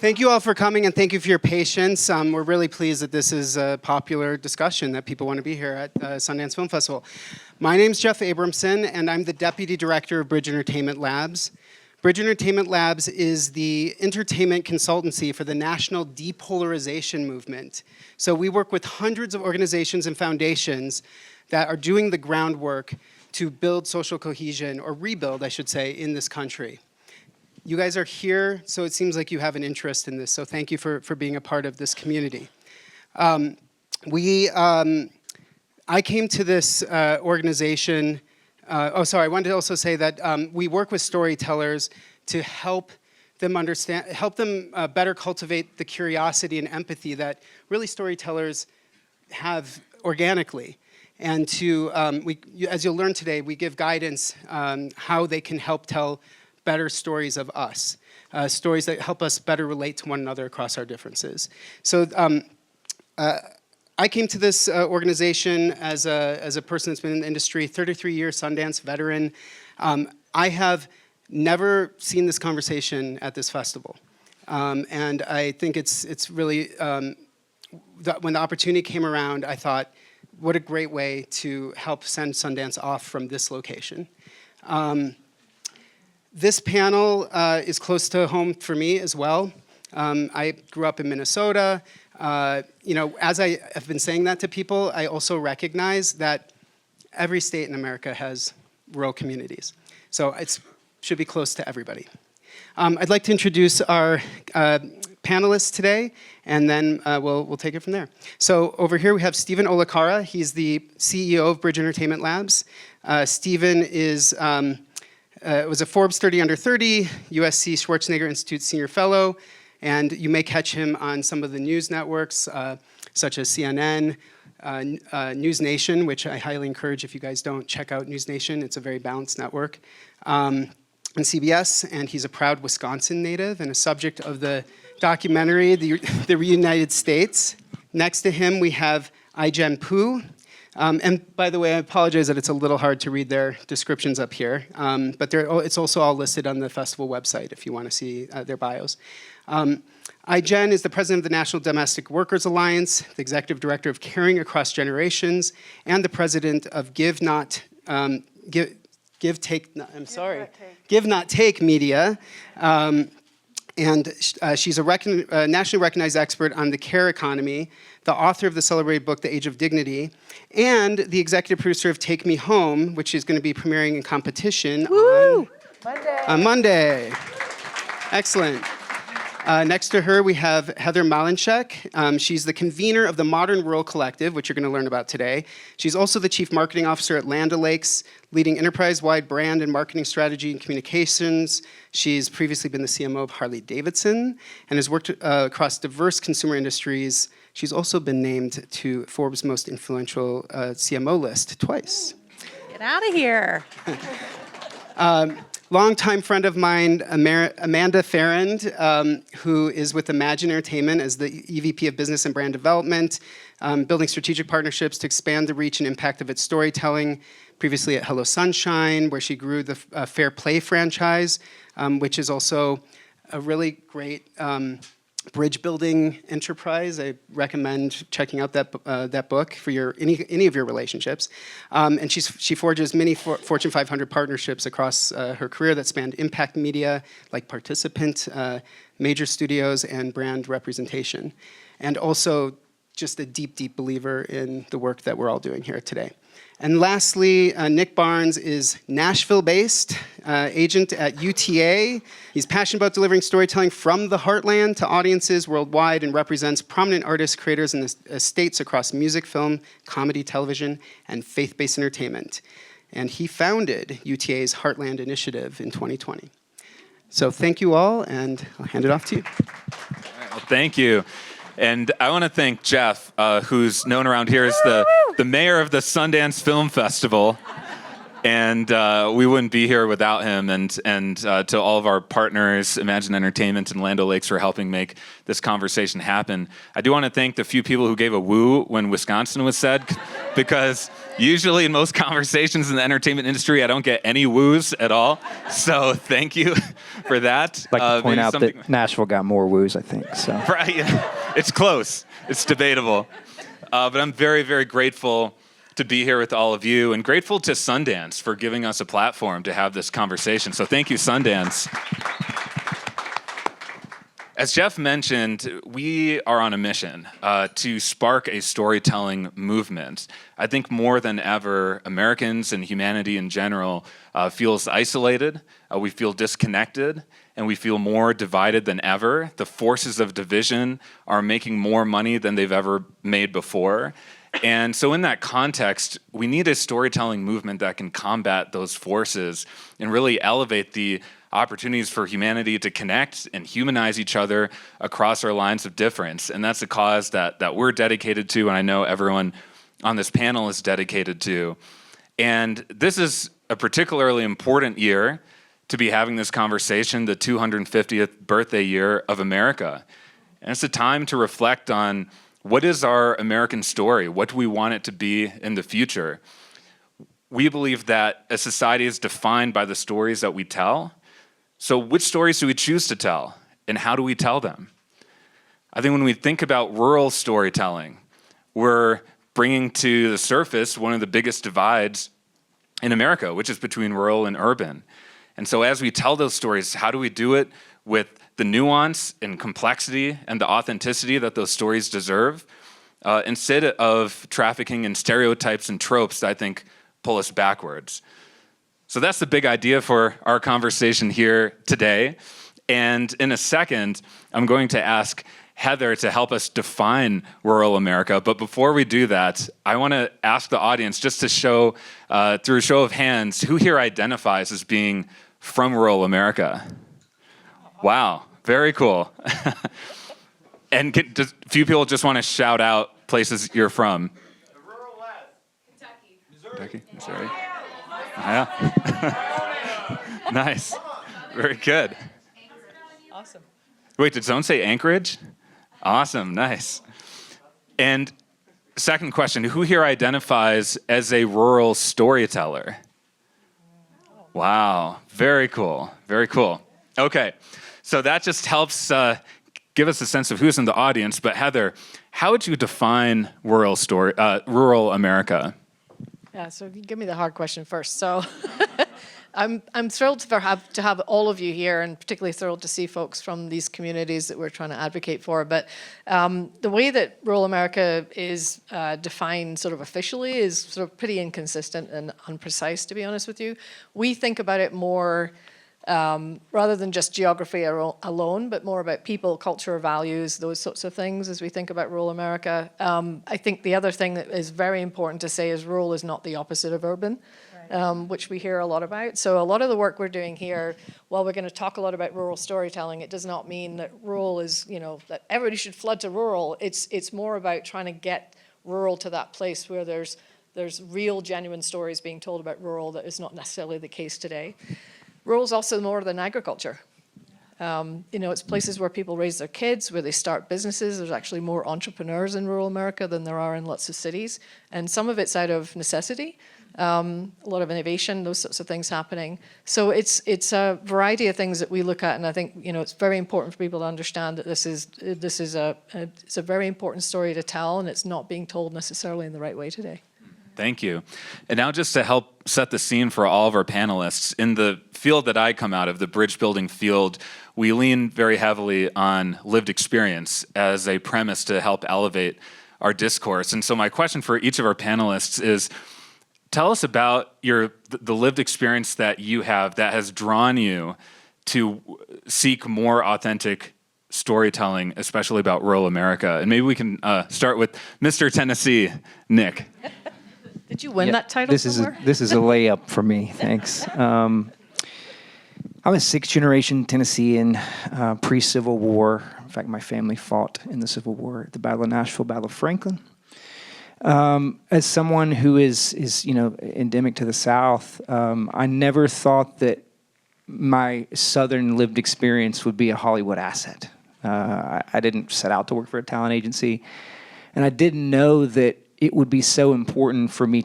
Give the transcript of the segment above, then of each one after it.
Thank you all for coming, and thank you for your patience. We're really pleased that this is a popular discussion, that people want to be here at Sundance Film Festival. My name's Jeff Abramson, and I'm the Deputy Director of Bridge Entertainment Labs. Bridge Entertainment Labs is the entertainment consultancy for the national depolarization movement. So we work with hundreds of organizations and foundations that are doing the groundwork to build social cohesion, or rebuild, I should say, in this country. You guys are here, so it seems like you have an interest in this, so thank you for being a part of this community. I came to this organization, I wanted to also say that we work with storytellers to help them better cultivate the curiosity and empathy that really storytellers have organically. And as you'll learn today, we give guidance how they can help tell better stories of us, stories that help us better relate to one another across our differences. So I came to this organization as a person that's been in the industry, 33-year Sundance veteran. I have never seen this conversation at this festival. And I think it's really, when the opportunity came around, I thought, what a great way to help send Sundance off from this location. This panel is close to home for me as well. I grew up in Minnesota. As I have been saying that to people, I also recognize that every state in America has rural communities. So it should be close to everybody. I'd like to introduce our panelists today, and then we'll take it from there. So over here we have Stephen Olikara. He's the CEO of Bridge Entertainment Labs. Stephen was a Forbes 30 Under 30, USC Schwarzenegger Institute Senior Fellow, and you may catch him on some of the news networks, such as CNN, News Nation, which I highly encourage if you guys don't check out News Nation. It's a very balanced network, and CBS, and he's a proud Wisconsin native and a subject of the documentary, The Reunited States. Next to him, we have Ai-jen Poo. And by the way, I apologize that it's a little hard to read their descriptions up here, but it's also all listed on the festival website if you want to see their bios. Ai-jen is the president of the National Domestic Workers Alliance, the executive director of Caring Across Generations, and the president of Give Not Take Media. And she's a nationally recognized expert on the care economy, the author of the celebrated book, The Age of Dignity, and the executive producer of Take Me Home, which is going to be premiering in competition on Monday. Excellent. Next to her, we have Heather Malenshek. She's the convener of the Modern Rural Collective, which you're going to learn about today. She's also the chief marketing officer at Land O'Lakes, leading enterprise-wide brand and marketing strategy and communications. She's previously been the CMO of Harley-Davidson and has worked across diverse consumer industries. She's also been named to Forbes' most influential CMO list twice. Get out of here. Longtime friend of mine, Amanda Farrand, who is with Imagine Entertainment as the EVP of Business and Brand Development, building strategic partnerships to expand the reach and impact of its storytelling. Previously at Hello Sunshine, where she grew the Fair Play franchise, which is also a really great bridge building enterprise. I recommend checking out that book for any of your relationships. And she forges many Fortune 500 partnerships across her career that spanned impact media, like Participant, major studios, and brand representation. And also just a deep, deep believer in the work that we're all doing here today. And lastly, Nick Barnes is Nashville-based, agent at UTA. He's passionate about delivering storytelling from the Heartland to audiences worldwide and represents prominent artists, creators, and estates across music, film, comedy, television, and faith-based entertainment. And he founded UTA's Heartland Initiative in 2020. So thank you all, and I'll hand it off to you. All right, well, thank you. And I want to thank Jeff, who's known around here as the mayor of the Sundance Film Festival. And we wouldn't be here without him. And to all of our partners, Imagine Entertainment and Land O'Lakes, for helping make this conversation happen. I do want to thank the few people who gave a woo when Wisconsin was said, because Usually in most conversations in the entertainment industry, I don't get any woos at all. So thank you for that. I'd like to point maybe out something- that Nashville got more woos, I think. So Right, yeah. It's close. It's debatable. But I'm very, very grateful to be here with all of you and grateful to Sundance for giving us a platform to have this conversation. So thank you, Sundance. As Jeff mentioned, we are on a mission to spark a storytelling movement. I think more than ever, Americans and humanity in general feels isolated, we feel disconnected, and we feel more divided than ever. The forces of division are making more money than they've ever made before. And so in that context, we need a storytelling movement that can combat those forces and really elevate the opportunities for humanity to connect and humanize each other across our lines of difference. And that's a cause that we're dedicated to, and I know everyone on this panel is dedicated to. And this is a particularly important year to be having this conversation, the 250th birthday year of America. And it's a time to reflect on what is our American story? What do we want it to be in the future? We believe that a society is defined by the stories that we tell. So which stories do we choose to tell, and how do we tell them? I think when we think about rural storytelling, we're bringing to the surface one of the biggest divides in America, which is between rural and urban. And so as we tell those stories, how do we do it with the nuance and complexity and the authenticity that those stories deserve, instead of trafficking in stereotypes and tropes that I think pull us backwards? So that's the big idea for our conversation here today. And in a second, I'm going to ask Heather to help us define rural America. But before we do that, I want to ask the audience just to show, through a show of hands, who here identifies as being from rural America? Wow, very cool. And a few people just want to shout out places you're from. The rural West. Kentucky. Kentucky, Missouri. Yeah. Nice. Very good. Awesome. Wait, did someone say Anchorage? Awesome, nice. And second question, who here identifies as a rural storyteller? Wow, very cool, very cool. Okay, so that just helps give us a sense of who's in the audience. But Heather, how would you define rural America? Yeah, so you give me the hard question first. So I'm thrilled to have all of you here, and particularly thrilled to see folks from these communities that we're trying to advocate for. But the way that rural America is defined sort of officially is sort of pretty inconsistent and unprecise, to be honest with you. We think about it more rather than just geography alone, but more about people, culture, values, those sorts of things as we think about rural America. I think the other thing that is very important to say is rural is not the opposite of urban, which we hear a lot about. So a lot of the work we're doing here, while we're going to talk a lot about rural storytelling, it does not mean that rural is, that everybody should flood to rural. It's more about trying to get rural to that place where there's real, genuine stories being told about rural that is not necessarily the case today. Rural is also more than agriculture. It's places where people raise their kids, where they start businesses. There's actually more entrepreneurs in rural America than there are in lots of cities. And some of it's out of necessity, a lot of innovation, those sorts of things happening. So it's a variety of things that we look at. And I think, it's very important for people to understand that this is a very important story to tell, and it's not being told necessarily in the right way today. Thank you. And now just to help set the scene for all of our panelists, in the field that I come out of, the bridge building field, we lean very heavily on lived experience as a premise to help elevate our discourse. And so my question for each of our panelists is, tell us about the lived experience that you have that has drawn you to seek more authentic storytelling, especially about rural America. And maybe we can start with Mr. Tennessee, Nick. Did you win that title This somewhere? is a layup for me. Thanks. I'm a sixth-generation Tennessean, pre-Civil War. In fact, my family fought in the Civil War, the Battle of Nashville, Battle of Franklin. As someone who is endemic to the South, I never thought that my Southern lived experience would be a Hollywood asset. I didn't set out to work for a talent agency, and I didn't know that it would be so important for me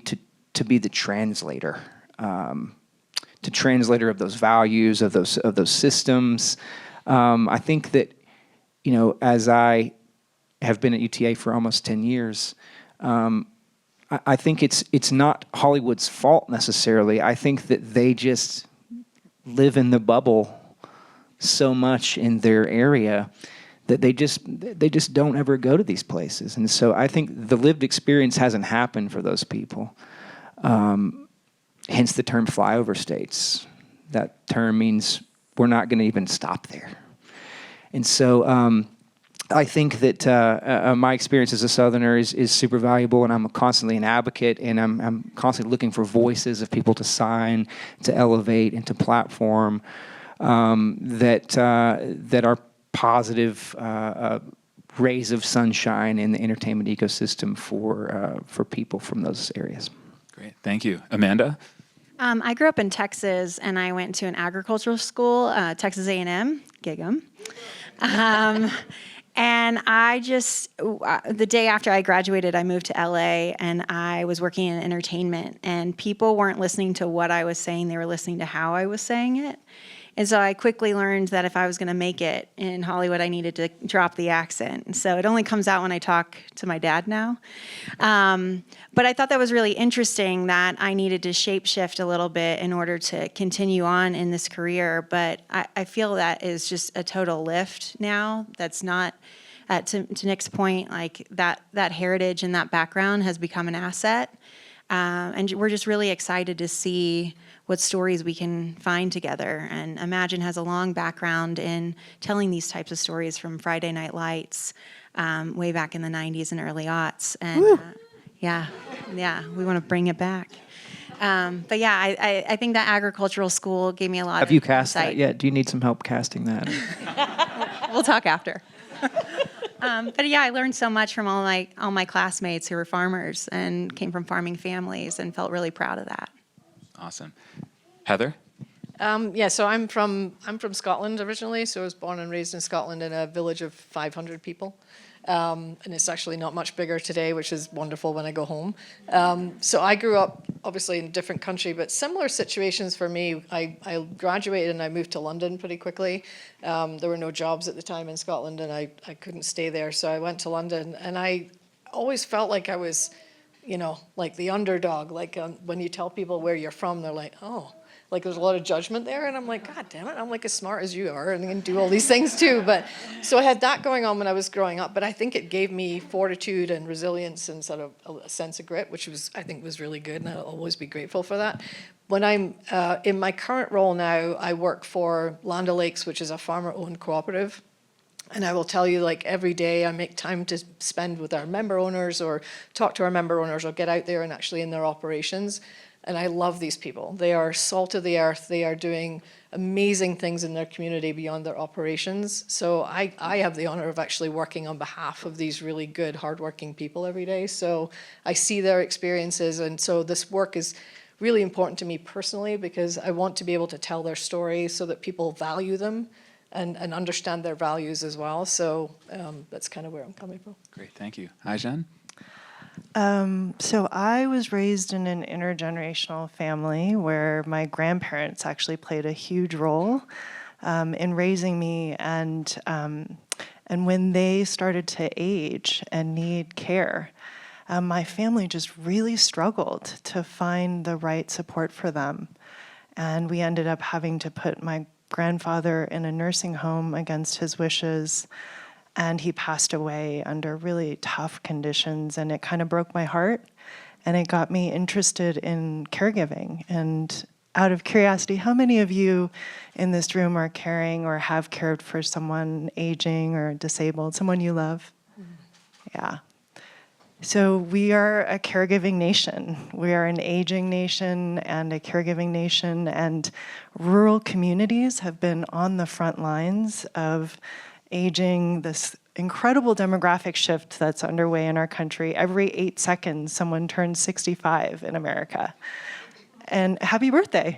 to be the translator, to translator of those values, of those systems. I think that, as I have been at UTA for almost 10 years, I think it's not Hollywood's fault necessarily. I think that they just live in the bubble so much in their area that they just don't ever go to these places. And so I think the lived experience hasn't happened for those people. Hence the term flyover states. That term means we're not going to even stop there. And so I think that my experience as a Southerner is super valuable, and I'm constantly an advocate, and I'm constantly looking for voices of people to sign, to elevate, and to platform that are positive rays of sunshine in the entertainment ecosystem for people from those areas. Great, thank you. Amanda? I grew up in Texas, and I went to an agricultural school, Texas A&M, gig 'em. And I just, the day after I graduated, I moved to LA, and I was working in entertainment, and people weren't listening to what I was saying, they were listening to how I was saying it. And so I quickly learned that if I was going to make it in Hollywood, I needed to drop the accent. And so it only comes out when I talk to my dad now. But I thought that was really interesting that I needed to shapeshift a little bit in order to continue on in this career. But I feel that is just a total lift now. That's not, to Nick's point, like that heritage and that background has become an asset. And we're just really excited to see what stories we can find together. And Imagine has a long background in telling these types of stories from Friday Night Lights, way back in the 90s and early aughts. And yeah, we want to bring it back. But yeah, I think that agricultural school gave me a lot of Have you cast insight. that yet? Do you need some help casting that? We'll talk after. But yeah, I learned so much from all my classmates who were farmers and came from farming families, and felt really proud of that. Awesome. Heather? So I'm from Scotland originally. So I was born and raised in Scotland in a village of 500 people. And it's actually not much bigger today, which is wonderful when I go home. So I grew up obviously in a different country, but similar situations for me. I graduated and I moved to London pretty quickly. There were no jobs at the time in Scotland, and I couldn't stay there. So I went to London, and I always felt like I was, like the underdog. Like when you tell people where you're from, they're like, oh. Like there's a lot of judgment there, and I'm like, God damn it, I'm like as smart as you are and I can do all these things too. But so I had that going on when I was growing up, but I think it gave me fortitude and resilience and sort of a sense of grit, which I think was really good, and I'll always be grateful for that. When I'm in my current role now, I work for Land O'Lakes, which is a farmer-owned cooperative. And I will tell you, like every day I make time to spend with our member owners or talk to our member owners or get out there and actually in their operations. And I love these people. They are salt of the earth. They are doing amazing things in their community beyond their operations. So I have the honor of actually working on behalf of these really good, hardworking people every day. So I see their experiences. And so this work is really important to me personally, because I want to be able to tell their story so that people value them and understand their values as well. So that's kind of where I'm coming from. Great, thank you. Hi, Jen? So I was raised in an intergenerational family where my grandparents actually played a huge role in raising me, and when they started to age and need care, my family just really struggled to find the right support for them. And we ended up having to put my grandfather in a nursing home against his wishes. And he passed away under really tough conditions, and it kind of broke my heart, and it got me interested in caregiving. And out of curiosity, how many of you in this room are caring or have cared for someone aging or disabled, someone you love? Yeah. So we are a caregiving nation. We are an aging nation and a caregiving nation, and rural communities have been on the front lines of aging, this incredible demographic shift that's underway in our country. Every 8 seconds, someone turns 65 in America. And happy birthday.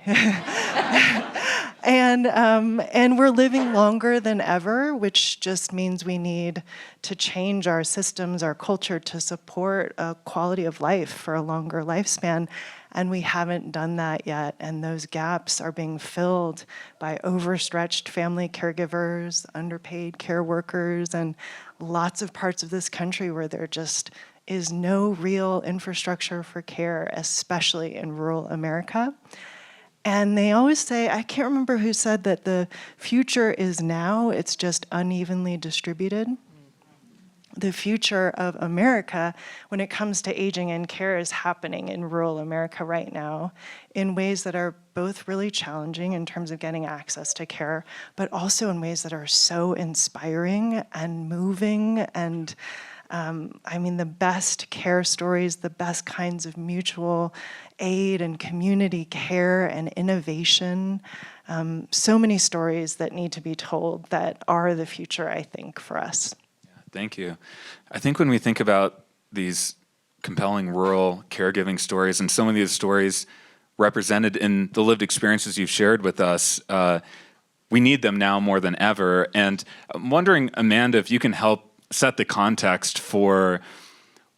And we're living longer than ever, which just means we need to change our systems, our culture to support a quality of life for a longer lifespan. And we haven't done that yet. And those gaps are being filled by overstretched family caregivers, underpaid care workers, and lots of parts of this country where there just is no real infrastructure for care, especially in rural America. And they always say, I can't remember who said that the future is now, it's just unevenly distributed. The future of America, when it comes to aging and care, is happening in rural America right now in ways that are both really challenging in terms of getting access to care, but also in ways that are so inspiring and moving. And the best care stories, the best kinds of mutual aid and community care and innovation. So many stories that need to be told that are the future, I think, for us. Thank you. I think when we think about these compelling rural caregiving stories and some of these stories represented in the lived experiences you've shared with us, we need them now more than ever. And I'm wondering, Amanda, if you can help set the context for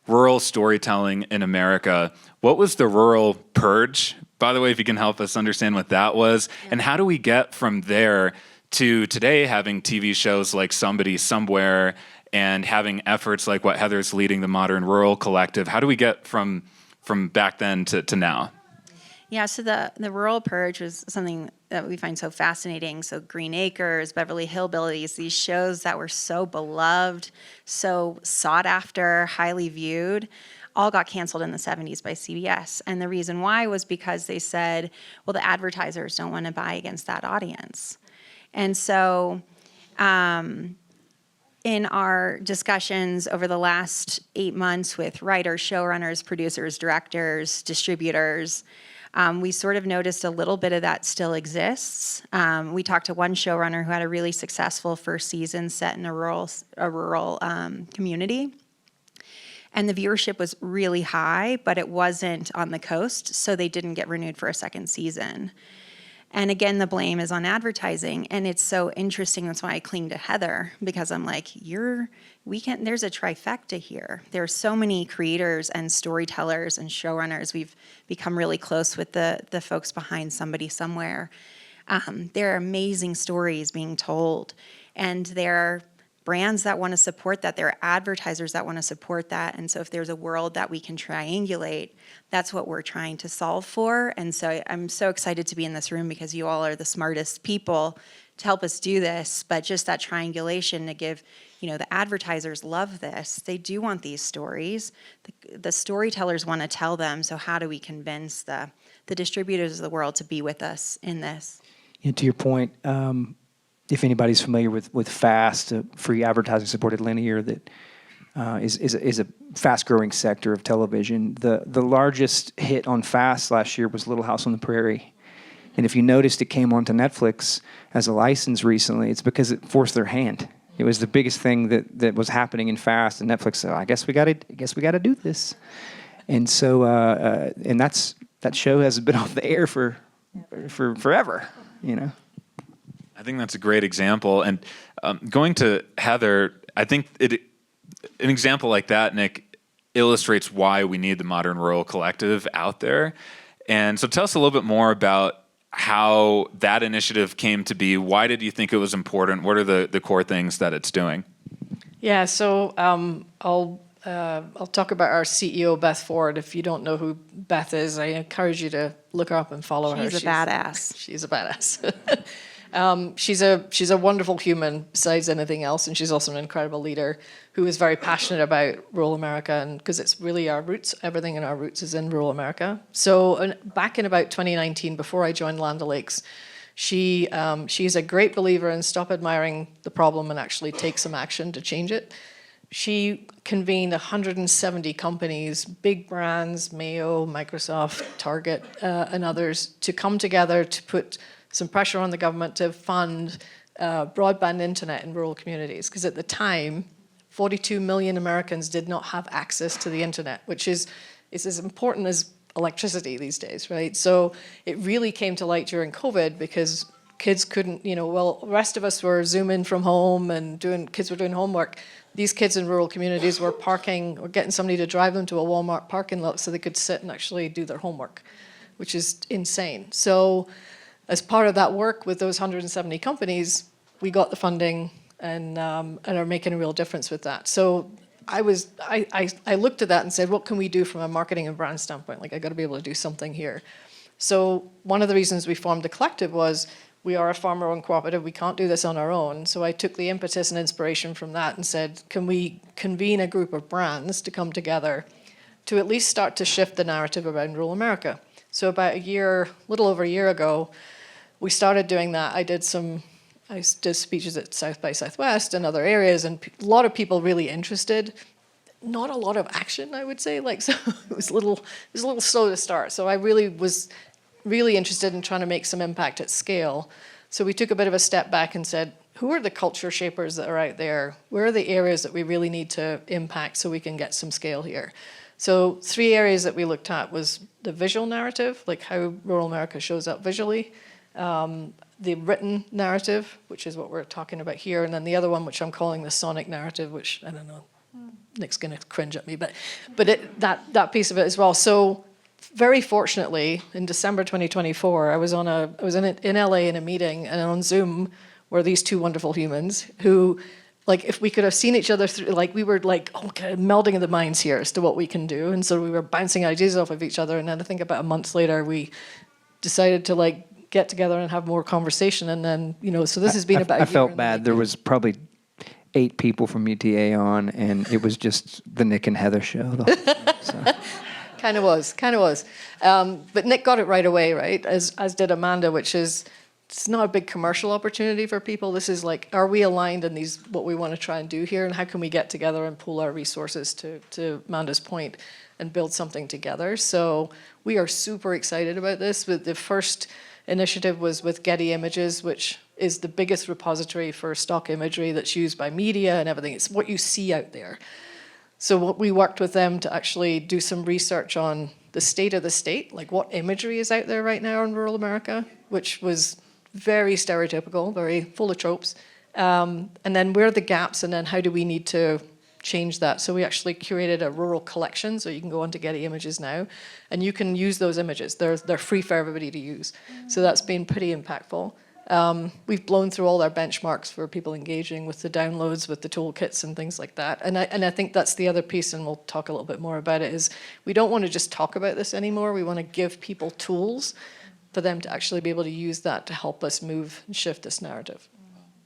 rural storytelling in America. What was the rural purge? By the way, if you can help us understand what that was, and how do we get from there to today having TV shows like Somebody Somewhere and having efforts like what Heather's leading, the Modern Rural Collective? How do we get from back then to now? Yeah, so the rural purge was something that we find so fascinating. So Green Acres, Beverly Hillbillies, these shows that were so beloved, so sought after, highly viewed, all got canceled in the 70s by CBS. And the reason why was because they said, well, the advertisers don't want to buy against that audience. And so in our discussions over the last 8 months with writers, showrunners, producers, directors, distributors, we sort of noticed a little bit of that still exists. We talked to one showrunner who had a really successful first season set in a rural community. And the viewership was really high, but it wasn't on the coast, so they didn't get renewed for a second season. And again, the blame is on advertising, and it's so interesting. That's why I cling to Heather, because I'm like, there's a trifecta here. There are so many creators and storytellers and showrunners. We've become really close with the folks behind Somebody Somewhere. There are amazing stories being told, and there are brands that want to support that. There are advertisers that want to support that. And so if there's a world that we can triangulate, that's what we're trying to solve for. And so I'm so excited to be in this room because you all are the smartest people to help us do this. But just that triangulation to give, the advertisers love this. They do want these stories. The storytellers want to tell them. So how do we convince the distributors of the world to be with us in this? And to your point, if anybody's familiar with FAST, free advertising supported linear, that is a fast-growing sector of television. The largest hit on FAST last year was Little House on the Prairie. And if you noticed, it came onto Netflix as a license recently. It's because it forced their hand. It was the biggest thing that was happening in FAST, and Netflix said, I guess we got to do this. And so and that show has been off the air for forever, I think that's a great example. And going to Heather, I think an example like that, Nick, illustrates why we need the Modern Rural Collective out there. And so tell us a little bit more about how that initiative came to be. Why did you think it was important? What are the core things that it's doing? Yeah, so I'll talk about our CEO, Beth Ford. If you don't know who Beth is, I encourage you to look her up and follow her. She's a badass. She's a badass. She's a wonderful human besides anything else, and she's also an incredible leader who is very passionate about rural America, and because it's really our roots. Everything in our roots is in rural America. So back in about 2019, before I joined Land O'Lakes, she's a great believer in stop admiring the problem and actually take some action to change it. She convened 170 companies, big brands, Mayo, Microsoft, Target, and others, to come together to put some pressure on the government to fund broadband internet in rural communities. Because at the time, 42 million Americans did not have access to the internet, which is as important as electricity these days, right? So it really came to light during COVID because kids couldn't, well, the rest of us were Zooming from home and kids were doing homework. These kids in rural communities were parking or getting somebody to drive them to a Walmart parking lot so they could sit and actually do their homework, which is insane. So as part of that work with those 170 companies, we got the funding and are making a real difference with that. So I looked at that and said, what can we do from a marketing and brand standpoint? Like, I got to be able to do something here. So one of the reasons we formed the collective was we are a farmer-owned cooperative. We can't do this on our own. So I took the impetus and inspiration from that and said, can we convene a group of brands to come together to at least start to shift the narrative around rural America? So about little over a year ago, we started doing that. I did speeches at South by Southwest and other areas, and a lot of people really interested. Not a lot of action, I would say. So it was a little slow to start. So I really was really interested in trying to make some impact at scale. So we took a bit of a step back and said, who are the culture shapers that are out there? Where are the areas that we really need to impact so we can get some scale here? So 3 areas that we looked at was the visual narrative, like how rural America shows up visually, the written narrative, which is what we're talking about here, and then the other one, which I'm calling the sonic narrative, which I don't know, Nick's going to cringe at me, but that piece of it as well. So very fortunately, in December 2024, I was in LA in a meeting, and on Zoom were these 2 wonderful humans who, like, if we could have seen each other through, like, we were like, okay, melding of the minds here as to what we can do, and so we were bouncing ideas off of each other, and then I think about a month later, we decided to get together and have more conversation, and then so this has been about a year. I felt bad. There was probably 8 people from UTA on, and it was just the Nick and Heather show. So. Kind of was. But Nick got it right away, right? As did Amanda, which is, it's not a big commercial opportunity for people. This is like, are we aligned in what we want to try and do here, and how can we get together and pool our resources to Amanda's point and build something together? So we are super excited about this. With the first initiative was with Getty Images, which is the biggest repository for stock imagery that's used by media and everything. It's what you see out there. So we worked with them to actually do some research on the state of the state, like what imagery is out there right now in rural America, which was very stereotypical, very full of tropes. And then where are the gaps, and then how do we need to change that? So we actually curated a rural collection, so you can go onto Getty Images now, and you can use those images. They're free for everybody to use. So that's been pretty impactful. We've blown through all our benchmarks for people engaging with the downloads, with the toolkits and things like that. And I think that's the other piece, and we'll talk a little bit more about it, is we don't want to just talk about this anymore. We want to give people tools for them to actually be able to use that to help us move and shift this narrative.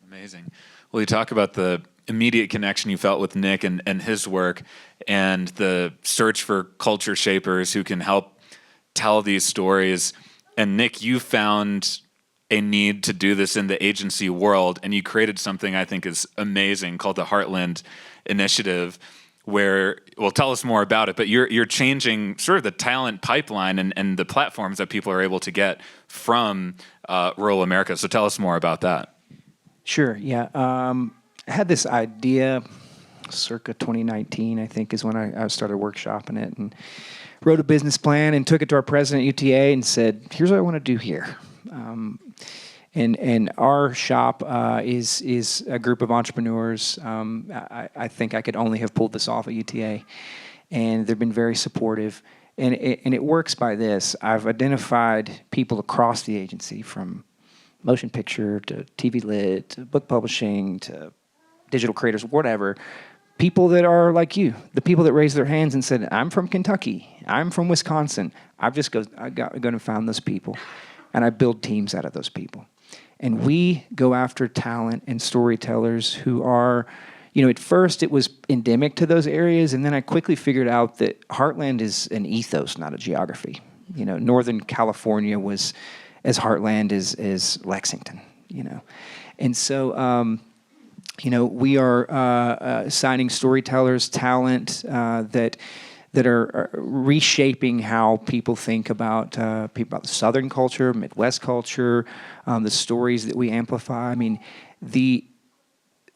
Amazing. Well, you talk about the immediate connection you felt with Nick and his work, and the search for culture shapers who can help tell these stories. And Nick, you found a need to do this in the agency world, and you created something I think is amazing called the Heartland Initiative, where, well, tell us more about it, but you're changing sort of the talent pipeline and the platforms that people are able to get from rural America. So tell us more about that. Sure, yeah. I had this idea circa 2019, I think, is when I started workshopping it, and wrote a business plan and took it to our president at UTA and said, here's what I want to do here. And our shop is a group of entrepreneurs. I think I could only have pulled this off at UTA, and they've been very supportive. And it works by this. I've identified people across the agency, from motion picture to TV lit to book publishing to digital creators, whatever. People that are like you, the people that raised their hands and said, I'm from Kentucky, I'm from Wisconsin. I gone and found those people, and I build teams out of those people. And we go after talent and storytellers who are, at first it was endemic to those areas, and then I quickly figured out that Heartland is an ethos, not a geography. Northern California was as Heartland as Lexington, And so, we are signing storytellers, talent that are reshaping how people think about Southern culture, Midwest culture, the stories that we amplify. I mean,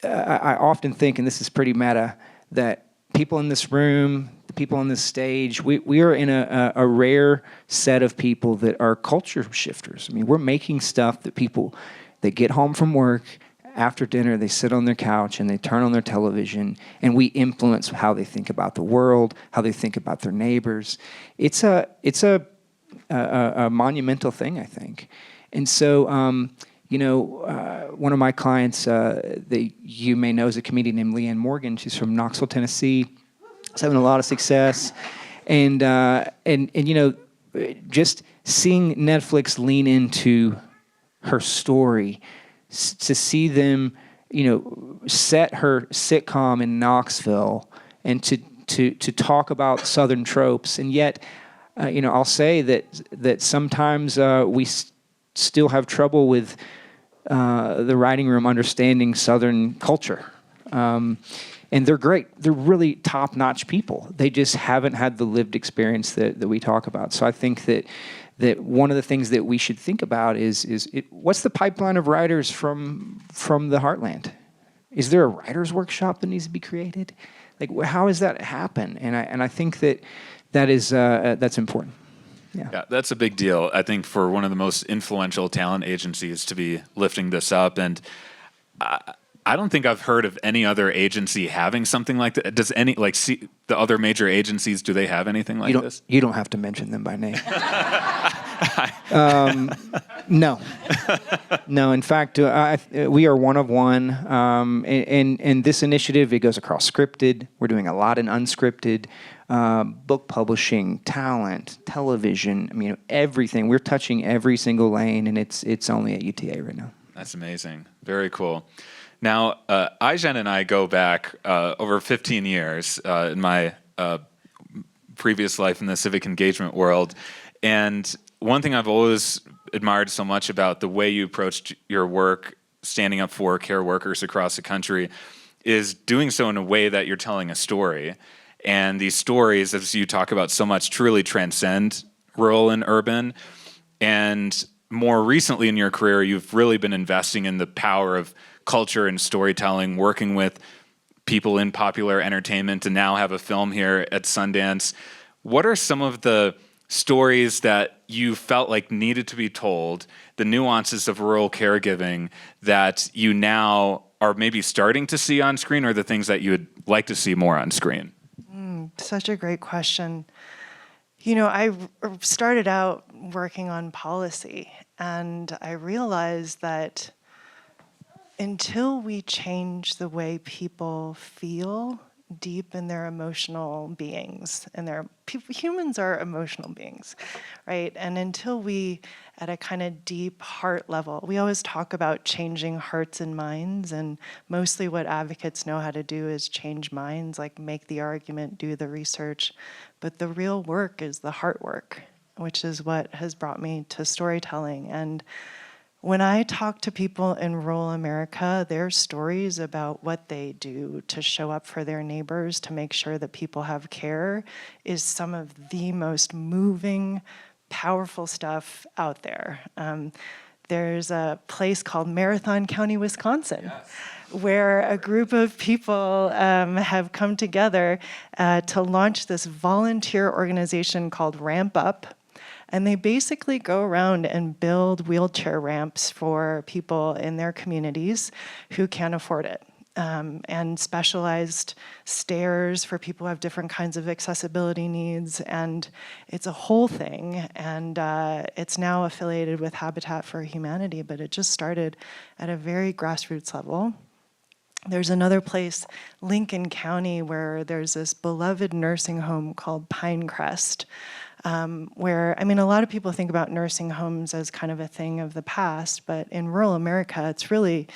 I often think, and this is pretty meta, that people in this room, the people on this stage, we are in a rare set of people that are culture shifters. I mean, we're making stuff that people They get home from work. After dinner, they sit on their couch and they turn on their television, and we influence how they think about the world, how they think about their neighbors. It's a monumental thing, I think. And so, one of my clients, you may know, is a comedian named Leanne Morgan. She's from Knoxville, Tennessee. She's having a lot of success, and just seeing Netflix lean into her story, to see them, set her sitcom in Knoxville, and to talk about Southern tropes, and yet, I'll say that sometimes we still have trouble with the writing room understanding Southern culture, and they're great. They're really top-notch people. They just haven't had the lived experience that we talk about. So I think that one of the things that we should think about is what's the pipeline of writers from the Heartland? Is there a writers' workshop that needs to be created? Like, how does that happen? And I think that's important. Yeah, that's a big deal, I think, for one of the most influential talent agencies to be lifting this up. And I don't think I've heard of any other agency having something like that. Does the other major agencies, do they have anything like this? You don't have to mention them by name. No. No, in fact, we are one of one. And this initiative, it goes across scripted. We're doing a lot in unscripted, book publishing, talent, television, everything. We're touching every single lane, and it's only at UTA right now. That's amazing. Very cool. Now, Aijen and I go back over 15 years in my previous life in the civic engagement world. And one thing I've always admired so much about the way you approached your work, standing up for care workers across the country, is doing so in a way that you're telling a story. And these stories, as you talk about so much, truly transcend rural and urban. And more recently in your career, you've really been investing in the power of culture and storytelling, working with people in popular entertainment, and now have a film here at Sundance. What are some of the stories that you felt like needed to be told, the nuances of rural caregiving that you now are maybe starting to see on screen, or the things that you would like to see more on screen? Such a great question. I started out working on policy, and I realized that until we change the way people feel deep in their emotional beings, and humans are emotional beings, right? And until we, at a kind of deep heart level, we always talk about changing hearts and minds, and mostly what advocates know how to do is change minds, like make the argument, do the research. But the real work is the heart work, which is what has brought me to storytelling. And when I talk to people in rural America, their stories about what they do to show up for their neighbors, to make sure that people have care, is some of the most moving, powerful stuff out there. There's a place called Marathon County, Wisconsin, yes, where a group of people have come together to launch this volunteer organization called Ramp Up. And they basically go around and build wheelchair ramps for people in their communities who can't afford it, and specialized stairs for people who have different kinds of accessibility needs. And it's a whole thing. And it's now affiliated with Habitat for Humanity, but it just started at a very grassroots level. There's another place, Lincoln County, where there's this beloved nursing home called Pinecrest, where, a lot of people think about nursing homes as kind of a thing of the past, but in rural America, it's really,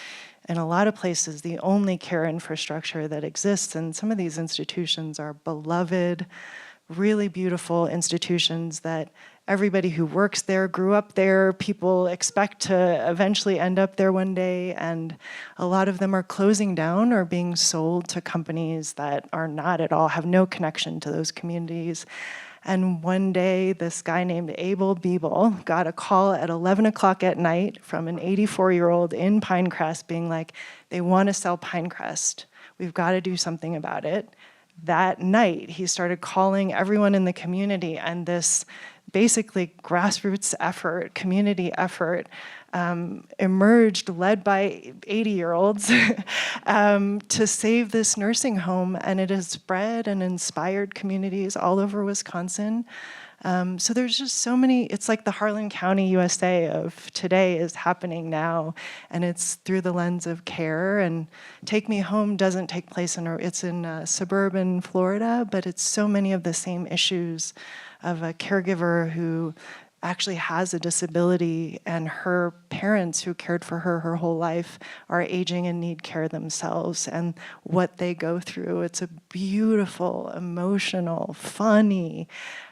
in a lot of places, the only care infrastructure that exists. And some of these institutions are beloved, really beautiful institutions that everybody who works there grew up there. People expect to eventually end up there one day, and a lot of them are closing down or being sold to companies that are not at all, have no connection to those communities. And one day, this guy named Abel Biebel got a call at 11 o'clock at night from an 84-year-old in Pinecrest being like, they want to sell Pinecrest. We've got to do something about it. That night, he started calling everyone in the community, and this basically grassroots effort, community effort, emerged, led by 80-year-olds, to save this nursing home, and it has spread and inspired communities all over Wisconsin. So there's just so many, it's like the Harlan County, USA of today is happening now, and it's through the lens of care. And Take Me Home doesn't take place it's in suburban Florida, but it's so many of the same issues of a caregiver who actually has a disability, and her parents who cared for her whole life are aging and need care themselves, and what they go through. It's a beautiful, emotional, funny,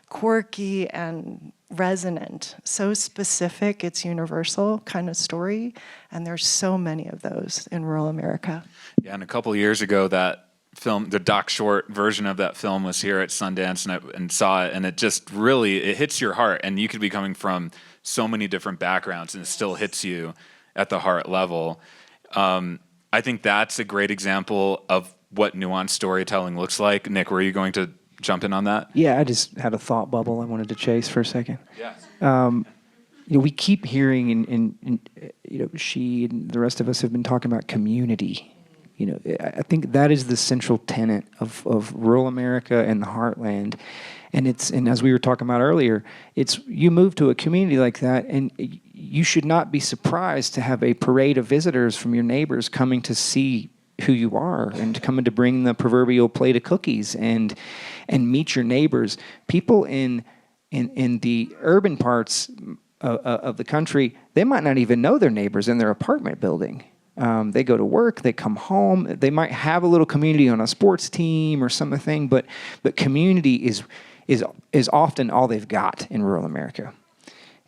quirky, and resonant, so specific, it's universal kind of story, and there's so many of those in rural America. Yeah, and a couple years ago, that film, the doc short version of that film, was here at Sundance, and saw it, and it just really, it hits your heart, and you could be coming from so many different backgrounds, and it still hits you at the heart level. I think that's a great example of what nuanced storytelling looks like. Nick, were you going to jump in on that? Yeah, I just had a thought bubble I wanted to chase for a second. Yeah. We keep hearing, and she and the rest of us have been talking about community. I think that is the central tenet of rural America and the Heartland. And as we were talking about earlier, you move to a community like that, and you should not be surprised to have a parade of visitors from your neighbors coming to see who you are, and coming to bring the proverbial plate of cookies and meet your neighbors. People in the urban parts of the country, they might not even know their neighbors in their apartment building. They go to work, they come home, they might have a little community on a sports team or something, but community is often all they've got in rural America.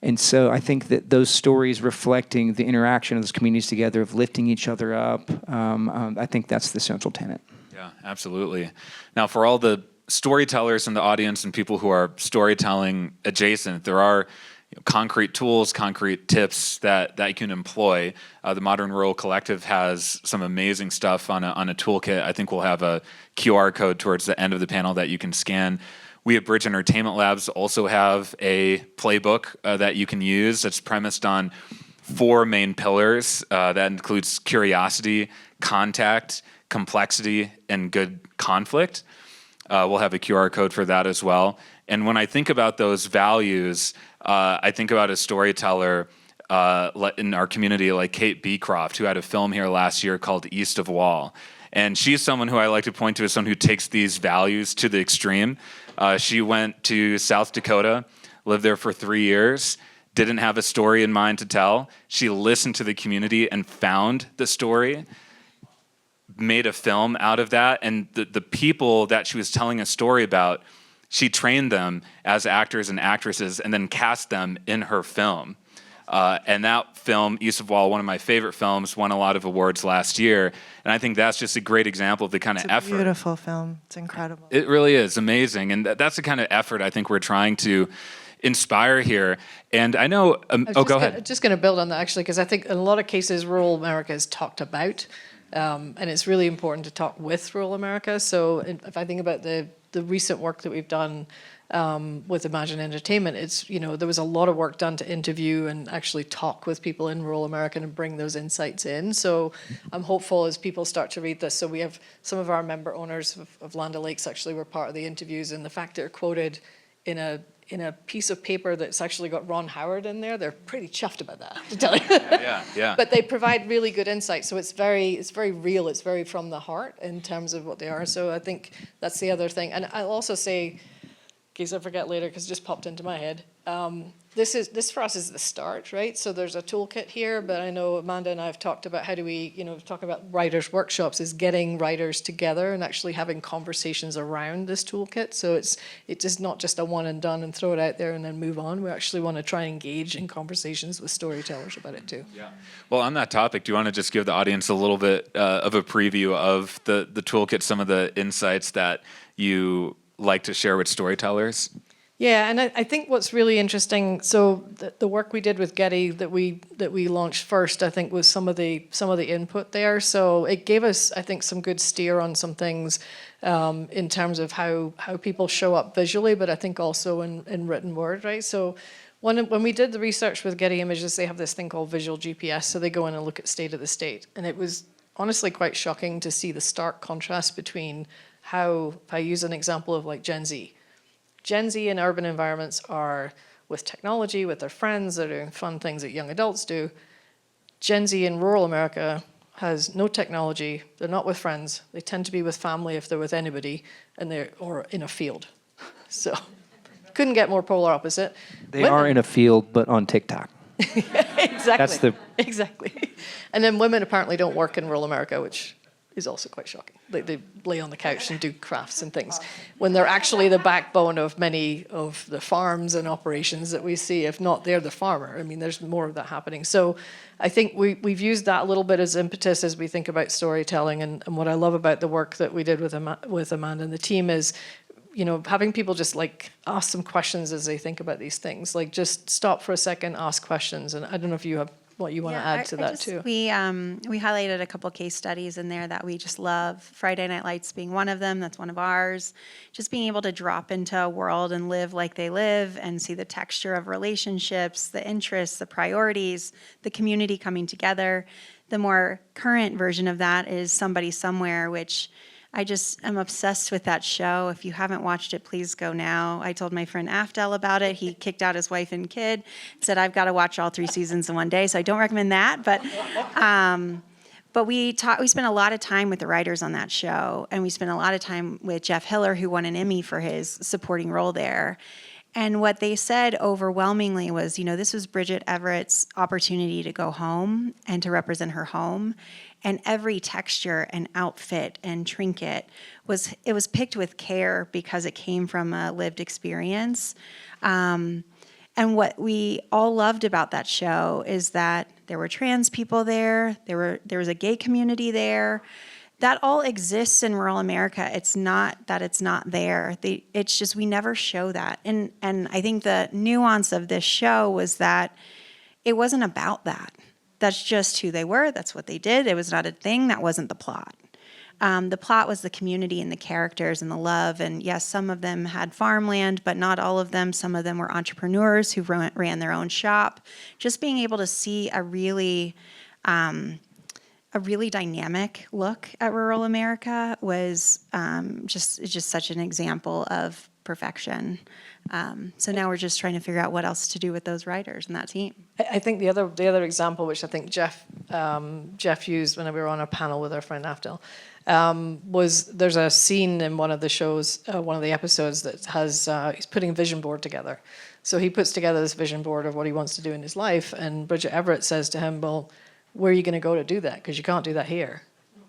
And so I think that those stories reflecting the interaction of those communities together, of lifting each other up, I think that's the central tenet. Yeah, absolutely. Now, for all the storytellers in the audience and people who are storytelling adjacent, there are concrete tools, concrete tips that you can employ. The Modern Rural Collective has some amazing stuff on a toolkit. I think we'll have a QR code towards the end of the panel that you can scan. We at Bridge Entertainment Labs also have a playbook that you can use that's premised on 4 main pillars. That includes curiosity, contact, complexity, and good conflict. We'll have a QR code for that as well. And when I think about those values, I think about a storyteller in our community like Kate Beecroft, who had a film here last year called East of Wall. And she's someone who I like to point to as someone who takes these values to the extreme. She went to South Dakota, lived there for 3 years, didn't have a story in mind to tell. She listened to the community and found the story, made a film out of that, and the people that she was telling a story about, she trained them as actors and actresses and then cast them in her film. And that film, East of Wall, one of my favorite films, won a lot of awards last year. And I think that's just a great example of the kind of effort. It's a beautiful film. It's incredible. It really is amazing. And that's the kind of effort I think we're trying to inspire here. And I know, go ahead. Just going to build on that, actually, because I think in a lot of cases, rural America is talked about. And it's really important to talk with rural America. So if I think about the recent work that we've done with Imagine Entertainment, there was a lot of work done to interview and actually talk with people in rural America and bring those insights in. So I'm hopeful as people start to read this. So we have some of our member owners of Land O'Lakes actually were part of the interviews, and the fact they're quoted in a piece of paper that's actually got Ron Howard in there, they're pretty chuffed about that, to tell you. Yeah. But they provide really good insight. So it's very real. It's very from the heart in terms of what they are. So I think that's the other thing. And I'll also say, in case I forget later, because it just popped into my head, this for us is the start, right? So there's a toolkit here, but I know Amanda and I have talked about how do we, talk about writers' workshops, is getting writers together and actually having conversations around this toolkit. So it's just not just a one and done and throw it out there and then move on. We actually want to try and engage in conversations with storytellers about it too. Yeah. Well, on that topic, do you want to just give the audience a little bit of a preview of the toolkit, some of the insights that you like to share with storytellers? Yeah, and I think what's really interesting, so the work we did with Getty that we launched first, I think, was some of the input there. So it gave us, I think, some good steer on some things in terms of how people show up visually, but I think also in written word, right? So When we did the research with Getty Images, they have this thing called visual GPS, so they go in and look at state of the state. And it was honestly quite shocking to see the stark contrast between how, if I use an example of like Gen Z. Gen Z in urban environments are with technology, with their friends, they're doing fun things that young adults do. Gen Z in rural America has no technology, they're not with friends, they tend to be with family if they're with anybody, or in a field. So, couldn't get more polar opposite. They are in a field, but on TikTok. Exactly. Exactly. And then women apparently don't work in rural America, which is also quite shocking. They lay on the couch and do crafts and things when they're actually the backbone of many of the farms and operations that we see. If not, they're the farmer. I mean, there's more of that happening. So I think we've used that a little bit as impetus as we think about storytelling. And what I love about the work that we did with Amanda and the team is, you know, having people just like ask some questions as they think about these things. Like just stop for a second, ask questions. And I don't know if you have what you want to add to that too. We highlighted a couple case studies in there that we just love. Friday Night Lights being one of them. That's one of ours. Just being able to drop into a world and live like they live and see the texture of relationships, the interests, the priorities, the community coming together. The more current version of that is Somebody Somewhere, which I just am obsessed with that show. If you haven't watched it, please go now. I told my friend Afdel about it. He kicked out his wife and kid, said I've got to watch all 3 seasons in one day, so I don't recommend that. But we spent a lot of time with the writers on that show, and we spent a lot of time with Jeff Hiller, who won an Emmy for his supporting role there. And what they said overwhelmingly was, you know, this was Bridget Everett's opportunity to go home and to represent her home. And every texture and outfit and trinket was picked with care because it came from a lived experience. And what we all loved about that show is that there were trans people there was a gay community there. That all exists in rural America. It's not that it's not there. It's just we never show that. And I think the nuance of this show was that it wasn't about that. That's just who they were. That's what they did. It was not a thing. That wasn't the plot. The plot was the community and the characters and the love. And yes, some of them had farmland, but not all of them. Some of them were entrepreneurs who ran their own shop. Just being able to see a really dynamic look at rural America was just such an example of perfection. So now we're just trying to figure out what else to do with those writers and that team. I think the other example, which I think Jeff used when we were on a panel with our friend Afdel, was there's a scene in one of the shows, one of the episodes that has he's putting a vision board together. So he puts together this vision board of what he wants to do in his life, and Bridget Everett says to him, "Well, where are you going to go to do that? Because you can't do that here."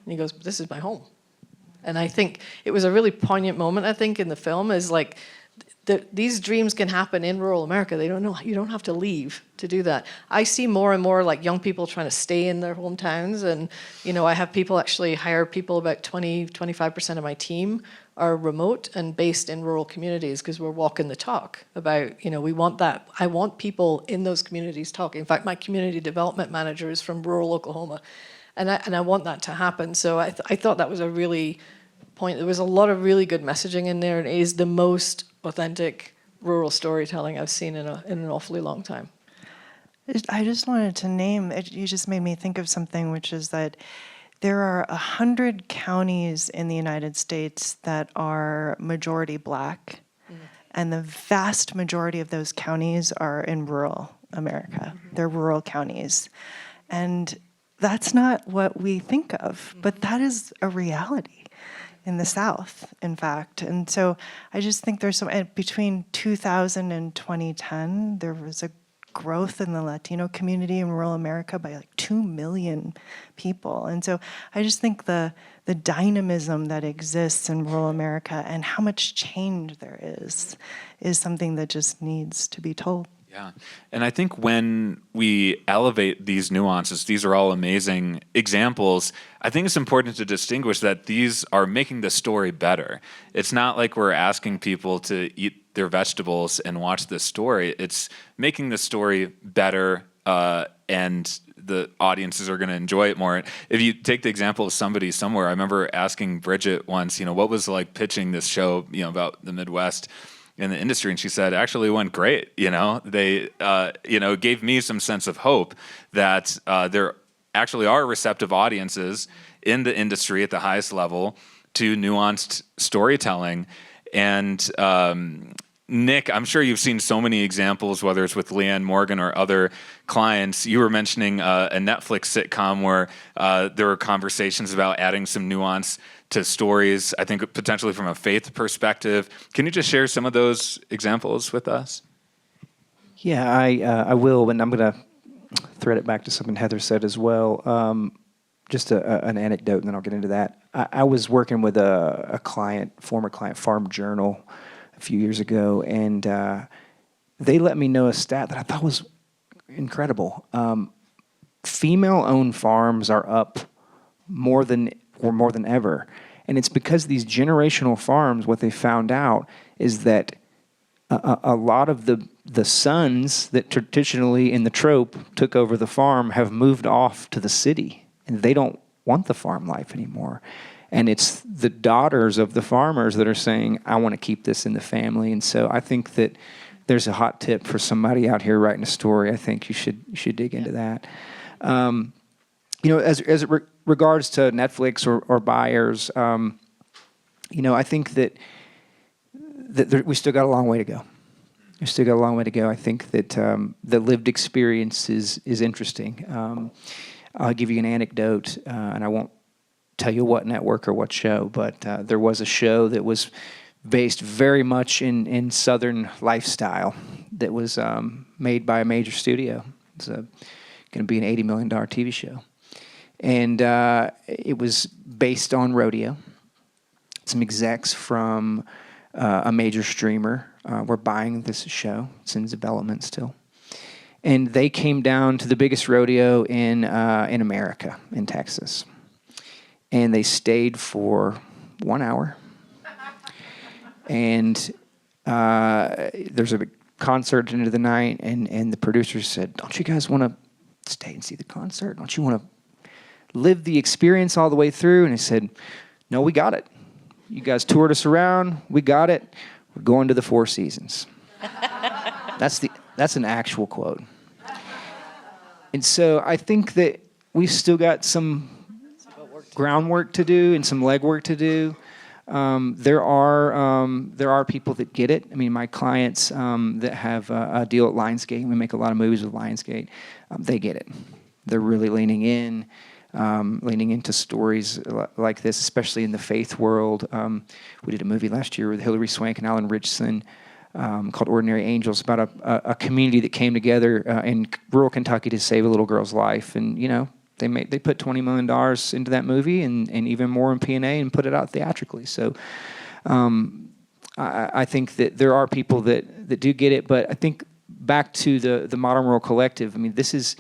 And he goes, "This is my home." And I think it was a really poignant moment, I think, in the film, is like, these dreams can happen in rural America. You don't have to leave to do that. I see more and more like young people trying to stay in their hometowns. And, you know, I have people actually hire people, about 25% of my team are remote and based in rural communities because we're walking the talk about, you know, we want that. I want people in those communities talking. In fact, my community development manager is from rural Oklahoma. And I want that to happen. So I thought that was a really point. There was a lot of really good messaging in there, and it is the most authentic rural storytelling I've seen in an awfully long time. I just wanted to name, you just made me think of something, which is that there are 100 counties in the United States that are majority Black, and the vast majority of those counties are in rural America. They're rural counties. And that's not what we think of, but that is a reality in the South, in fact. And so I just think there's between 2000 and 2010, there was a growth in the Latino community in rural America by like 2 million people. And so I just think the dynamism that exists in rural America and how much change there is something that just needs to be told. Yeah. And I think when we elevate these nuances, these are all amazing examples. I think it's important to distinguish that these are making the story better. It's not like we're asking people to eat their vegetables and watch this story. It's making the story better, and the audiences are going to enjoy it more. If you take the example of Somebody Somewhere, I remember asking Bridget once, you know, what was like pitching this show, you know, about the Midwest. in the industry, and she said, actually, it went great. They, gave me some sense of hope that there actually are receptive audiences in the industry at the highest level to nuanced storytelling. And Nick, I'm sure you've seen so many examples, whether it's with Leanne Morgan or other clients. You were mentioning a Netflix sitcom where there were conversations about adding some nuance to stories, I think potentially from a faith perspective. Can you just share some of those examples with us? Yeah, I will, and I'm going to thread it back to something Heather said as well. Just an anecdote, and then I'll get into that. I was working with a former client, Farm Journal, a few years ago, and they let me know a stat that I thought was incredible. Female-owned farms are up more than ever, and it's because these generational farms. What they found out is that a lot of the sons that traditionally in the trope took over the farm have moved off to the city, and they don't want the farm life anymore. And it's the daughters of the farmers that are saying, I want to keep this in the family. And so I think that there's a hot tip for somebody out here writing a story. I think you should dig into that. As it regards to Netflix or buyers, I think that we still got a long way to go. We still got a long way to go. I think that the lived experience is interesting. I'll give you an anecdote, and I won't tell you what network or what show, but there was a show that was based very much in Southern lifestyle that was made by a major studio. It's going to be an $80 million TV show. And it was based on rodeo. Some execs from a major streamer were buying this show. It's in development still. And they came down to the biggest rodeo in America, in Texas. And they stayed for 1 hour. And there's a big concert into the night, and the producers said, don't you guys want to stay and see the concert? Don't you want to live the experience all the way through? And he said, no, we got it. You guys toured us around. We got it. We're going to the Four Seasons. That's an actual quote. And so I think that we still got some groundwork to do and some legwork to do. There are people that get it. I mean, my clients that have a deal at Lionsgate, we make a lot of movies with Lionsgate, they get it. They're really leaning into stories like this, especially in the faith world. We did a movie last year with Hilary Swank and Alan Richardson called Ordinary Angels, about a community that came together in rural Kentucky to save a little girl's life. And, they put $20 million into that movie and even more in P&A and put it out theatrically. So I think that there are people that do get it, but I think back to the Modern Rural Collective, I mean, this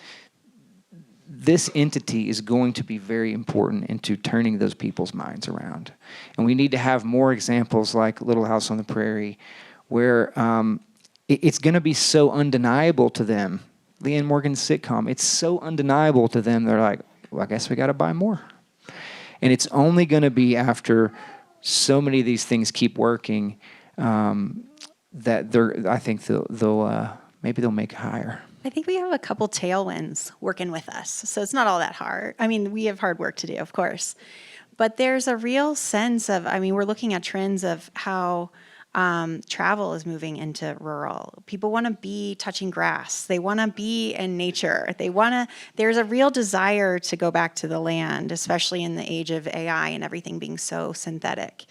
entity is going to be very important into turning those people's minds around. And we need to have more examples like Little House on the Prairie, where it's going to be so undeniable to them. Leanne Morgan's sitcom, it's so undeniable to them, they're like, well, I guess we got to buy more. And it's only going to be after so many of these things keep working that I think maybe they'll make it higher. I think we have a couple tailwinds working with us, so it's not all that hard. I mean, we have hard work to do, of course, but there's a real sense of, we're looking at trends of how travel is moving into rural. People want to be touching grass. They want to be in nature. There's a real desire to go back to the land, especially in the age of AI and everything being so synthetic.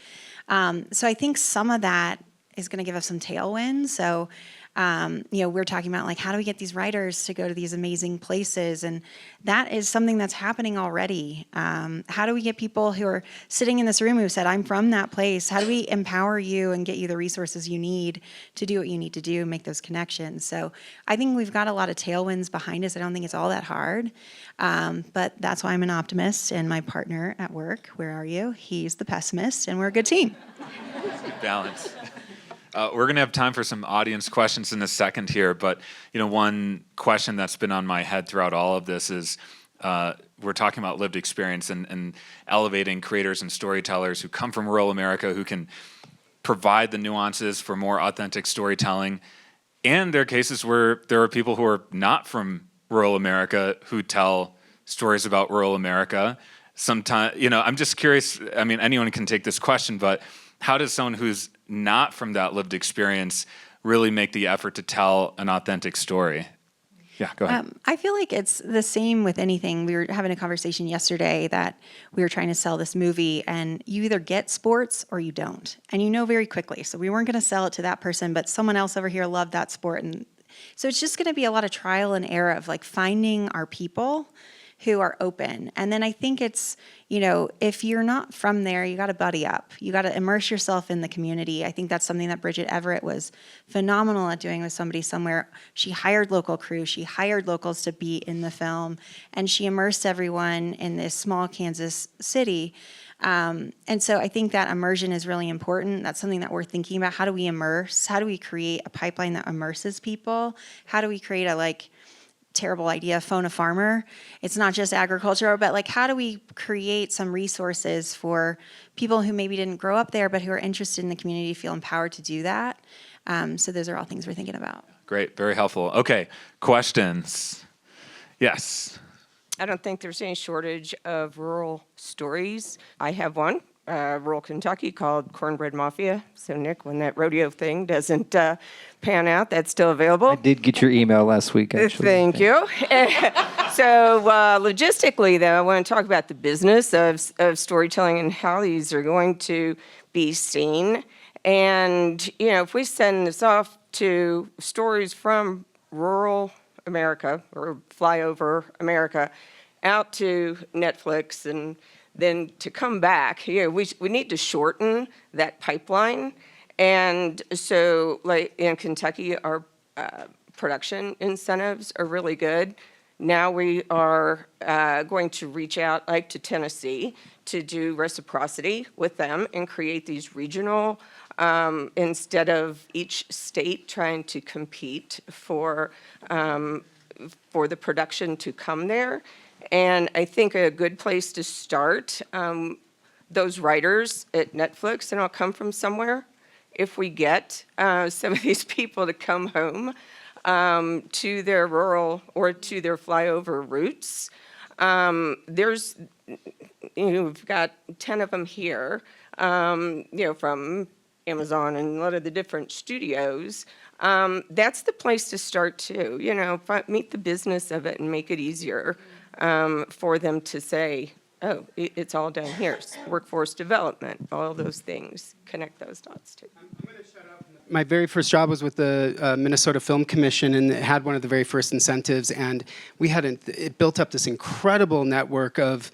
So I think some of that is going to give us some tailwinds. So we're talking about like, how do we get these writers to go to these amazing places? And that is something that's happening already. How do we get people who are sitting in this room who said, I'm from that place? How do we empower you and get you the resources you need to do what you need to do, make those connections? So I think we've got a lot of tailwinds behind us. I don't think it's all that hard. But that's why I'm an optimist, and my partner at work, where are you? He's the pessimist, and we're a good team. Good balance. We're going to have time for some audience questions in a second here, but one question that's been on my head throughout all of this is we're talking about lived experience and elevating creators and storytellers who come from rural America, who can provide the nuances for more authentic storytelling. And there are cases where there are people who are not from rural America who tell stories about rural America. Sometimes, I'm just curious, I mean, anyone can take this question, but how does someone who's not from that lived experience really make the effort to tell an authentic story? Yeah, go ahead. I feel like it's the same with anything. We were having a conversation yesterday that we were trying to sell this movie, and you either get sports or you don't. And you know very quickly. So we weren't going to sell it to that person, but someone else over here loved that sport. And so it's just going to be a lot of trial and error of like finding our people who are open. And then I think it's, if you're not from there, you got to buddy up. You got to immerse yourself in the community. I think that's something that Bridget Everett was phenomenal at doing with Somebody Somewhere. She hired local crew. She hired locals to be in the film. And she immersed everyone in this small Kansas city. And so I think that immersion is really important. That's something that we're thinking about. How do we immerse? How do we create a pipeline that immerses people? How do we create a terrible idea, phone a farmer? It's not just agriculture, but how do we create some resources for people who maybe didn't grow up there, but who are interested in the community, feel empowered to do that? So those are all things we're thinking about. Great, very helpful. Okay, questions? Yes. I don't think there's any shortage of rural stories. I have one, rural Kentucky, called Cornbread Mafia. So Nick, when that rodeo thing doesn't pan out, that's still available. I did get your email last week, actually. Thank you. So logistically, though, I want to talk about the business of storytelling and how these are going to be seen. And, if we send this off to stories from rural America or flyover America out to Netflix and then to come back, we need to shorten that pipeline. And so, in Kentucky, our production incentives are really good. Now we are going to reach out, to Tennessee, to do reciprocity with them and create these regional, instead of each state trying to compete for the production to come there. And I think a good place to start, those writers at Netflix, and I'll come from somewhere. If we get some of these people to come home to their rural or to their flyover roots, we've got 10 of them here, from Amazon and a lot of the different studios. That's the place to start too. Meet the business of it and make it easier for them to say, oh, it's all done here. Workforce development, all those things. Connect those dots too. I'm going to shut up. My very first job was with the Minnesota Film Commission, and it had one of the very first incentives. And it built up this incredible network of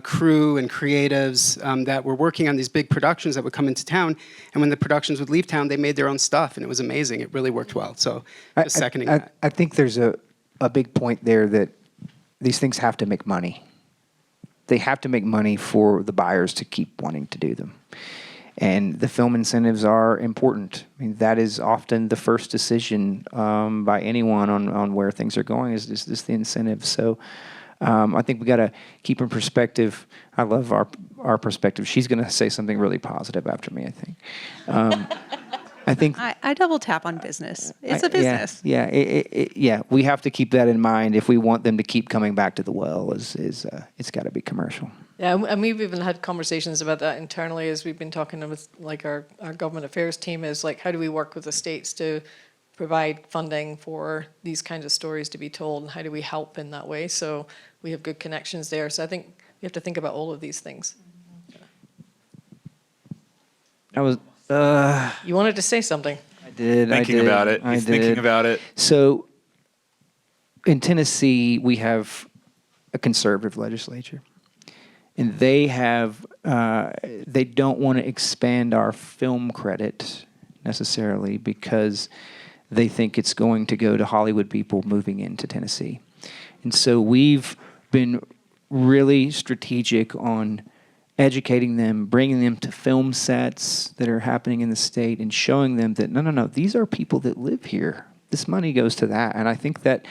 crew and creatives that were working on these big productions that would come into town. And when the productions would leave town, they made their own stuff, and it was amazing. It really worked well. So just seconding that. I think there's a big point there that these things have to make money. They have to make money for the buyers to keep wanting to do them. And the film incentives are important. I mean, that is often the first decision by anyone on where things are going is this the incentive. So I think we got to keep in perspective. I love our perspective. She's going to say something really positive after me, I think. I think I double tap on business. It's a business. Yeah. We have to keep that in mind if we want them to keep coming back to the well. It's got to be commercial. Yeah, and we've even had conversations about that internally as we've been talking with our government affairs team is how do we work with the states to provide funding for these kinds of stories to be told, and how do we help in that way? So we have good connections there. So I think we have to think about all of these things. I was. You wanted to say something. I did. Thinking about it. He's thinking about it. So in Tennessee, we have a conservative legislature. And they don't want to expand our film credit necessarily because they think it's going to go to Hollywood people moving into Tennessee. And so we've been really strategic on educating them, bringing them to film sets that are happening in the state and showing them that, no, these are people that live here. This money goes to that. And I think that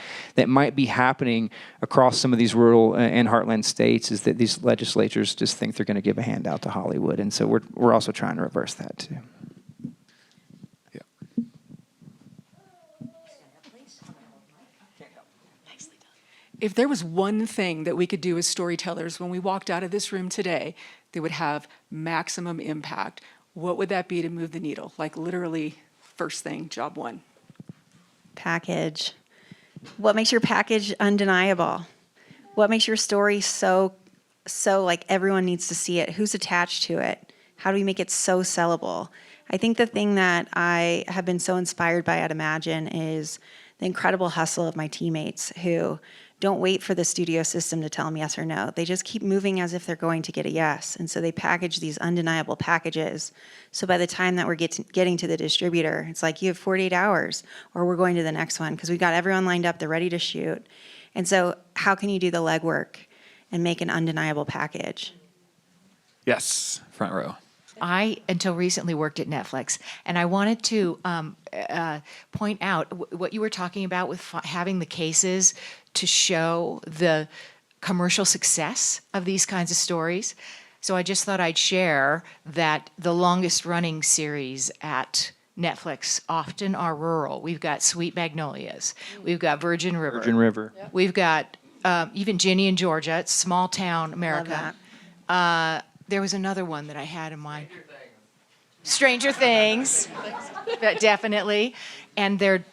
might be happening across some of these rural and heartland states is that these legislatures just think they're going to give a handout to Hollywood. And so we're also trying to reverse that too. if there was one thing that we could do as storytellers when we walked out of this room today that would have maximum impact, what would that be to move the needle? Like literally first thing, job one. Package. What makes your package undeniable? What makes your story so like everyone needs to see it? Who's attached to it? How do we make it so sellable? I think the thing that I have been so inspired by at Imagine is the incredible hustle of my teammates who don't wait for the studio system to tell them yes or no. They just keep moving as if they're going to get a yes. And so they package these undeniable packages. So by the time that we're getting to the distributor, it's like you have 48 hours or we're going to the next one because we've got everyone lined up, they're ready to shoot. And so how can you do the legwork and make an undeniable package? Yes, front row. I, until recently, worked at Netflix, and I wanted to point out what you were talking about with having the cases to show the commercial success of these kinds of stories. So I just thought I'd share that the longest running series at Netflix often are rural. We've got Sweet Magnolias. We've got Virgin River. Virgin River. Yep. We've got even Ginny in Georgia. It's small town America. There was another one that I had in mind. Stranger Things. Definitely. And they're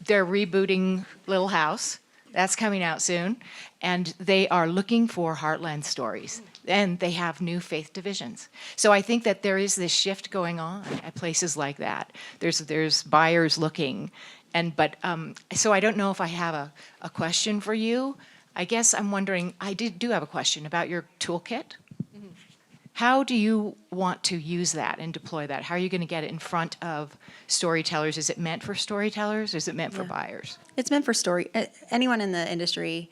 rebooting Little House. That's coming out soon. And they are looking for Heartland stories. And they have new faith divisions. So I think that there is this shift going on at places like that. There's buyers looking. So I don't know if I have a question for you. I guess I'm wondering, I do have a question about your toolkit. How do you want to use that and deploy that? How are you going to get it in front of storytellers? Is it meant for storytellers or is it meant for buyers? It's meant for anyone in the industry.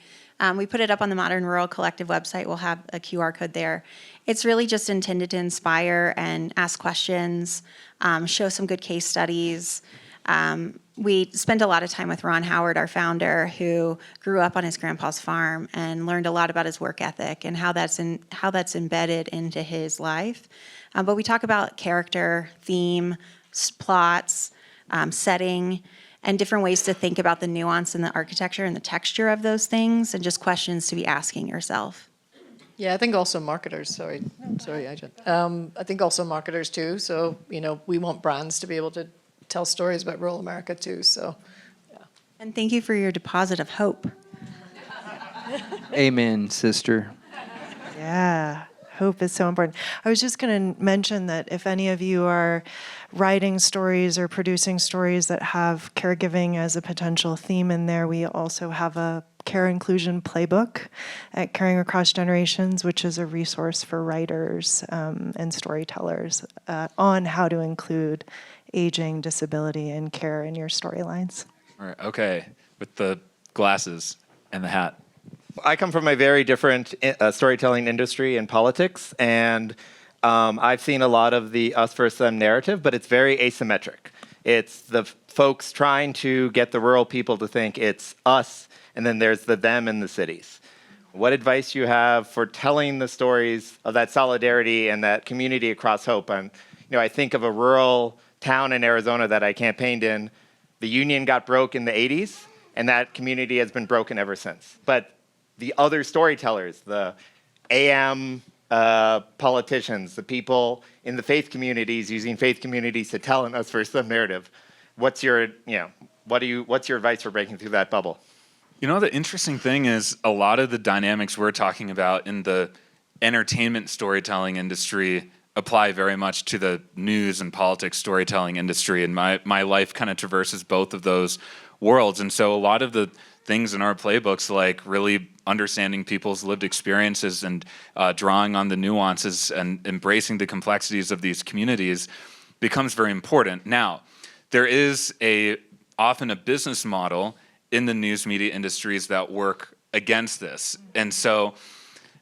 We put it up on the Modern Rural Collective website. We'll have a QR code there. It's really just intended to inspire and ask questions, show some good case studies. We spent a lot of time with Ron Howard, our founder, who grew up on his grandpa's farm and learned a lot about his work ethic and how that's embedded into his life. But we talk about character, theme, plots, setting, and different ways to think about the nuance and the architecture and the texture of those things, and just questions to be asking yourself. Yeah, I think also marketers, sorry, Ajit. I think also marketers too. So, we want brands to be able to tell stories about rural America too, so, yeah. And thank you for your deposit of hope. Amen, sister. Yeah, hope is so important. I was just going to mention that if any of you are writing stories or producing stories that have caregiving as a potential theme in there, we also have a care inclusion playbook at Caring Across Generations, which is a resource for writers and storytellers on how to include aging, disability, and care in your storylines. All right, okay, with the glasses and the hat. I come from a very different storytelling industry in politics, and I've seen a lot of the us versus them narrative, but it's very asymmetric. It's the folks trying to get the rural people to think it's us, and then there's the them in the cities. What advice you have for telling the stories of that solidarity and that community across hope? And I think of a rural town in Arizona that I campaigned in. The union got broke in the 80s, and that community has been broken ever since. But the other storytellers, the AM politicians, the people in the faith communities using faith communities to tell an us versus them narrative, what's your advice for breaking through that bubble? The interesting thing is a lot of the dynamics we're talking about in the entertainment storytelling industry apply very much to the news and politics storytelling industry, and my life kind of traverses both of those worlds. And so a lot of the things in our playbooks, like really understanding people's lived experiences and drawing on the nuances and embracing the complexities of these communities, becomes very important. Now, there is often a business model in the news media industries that work against this. And so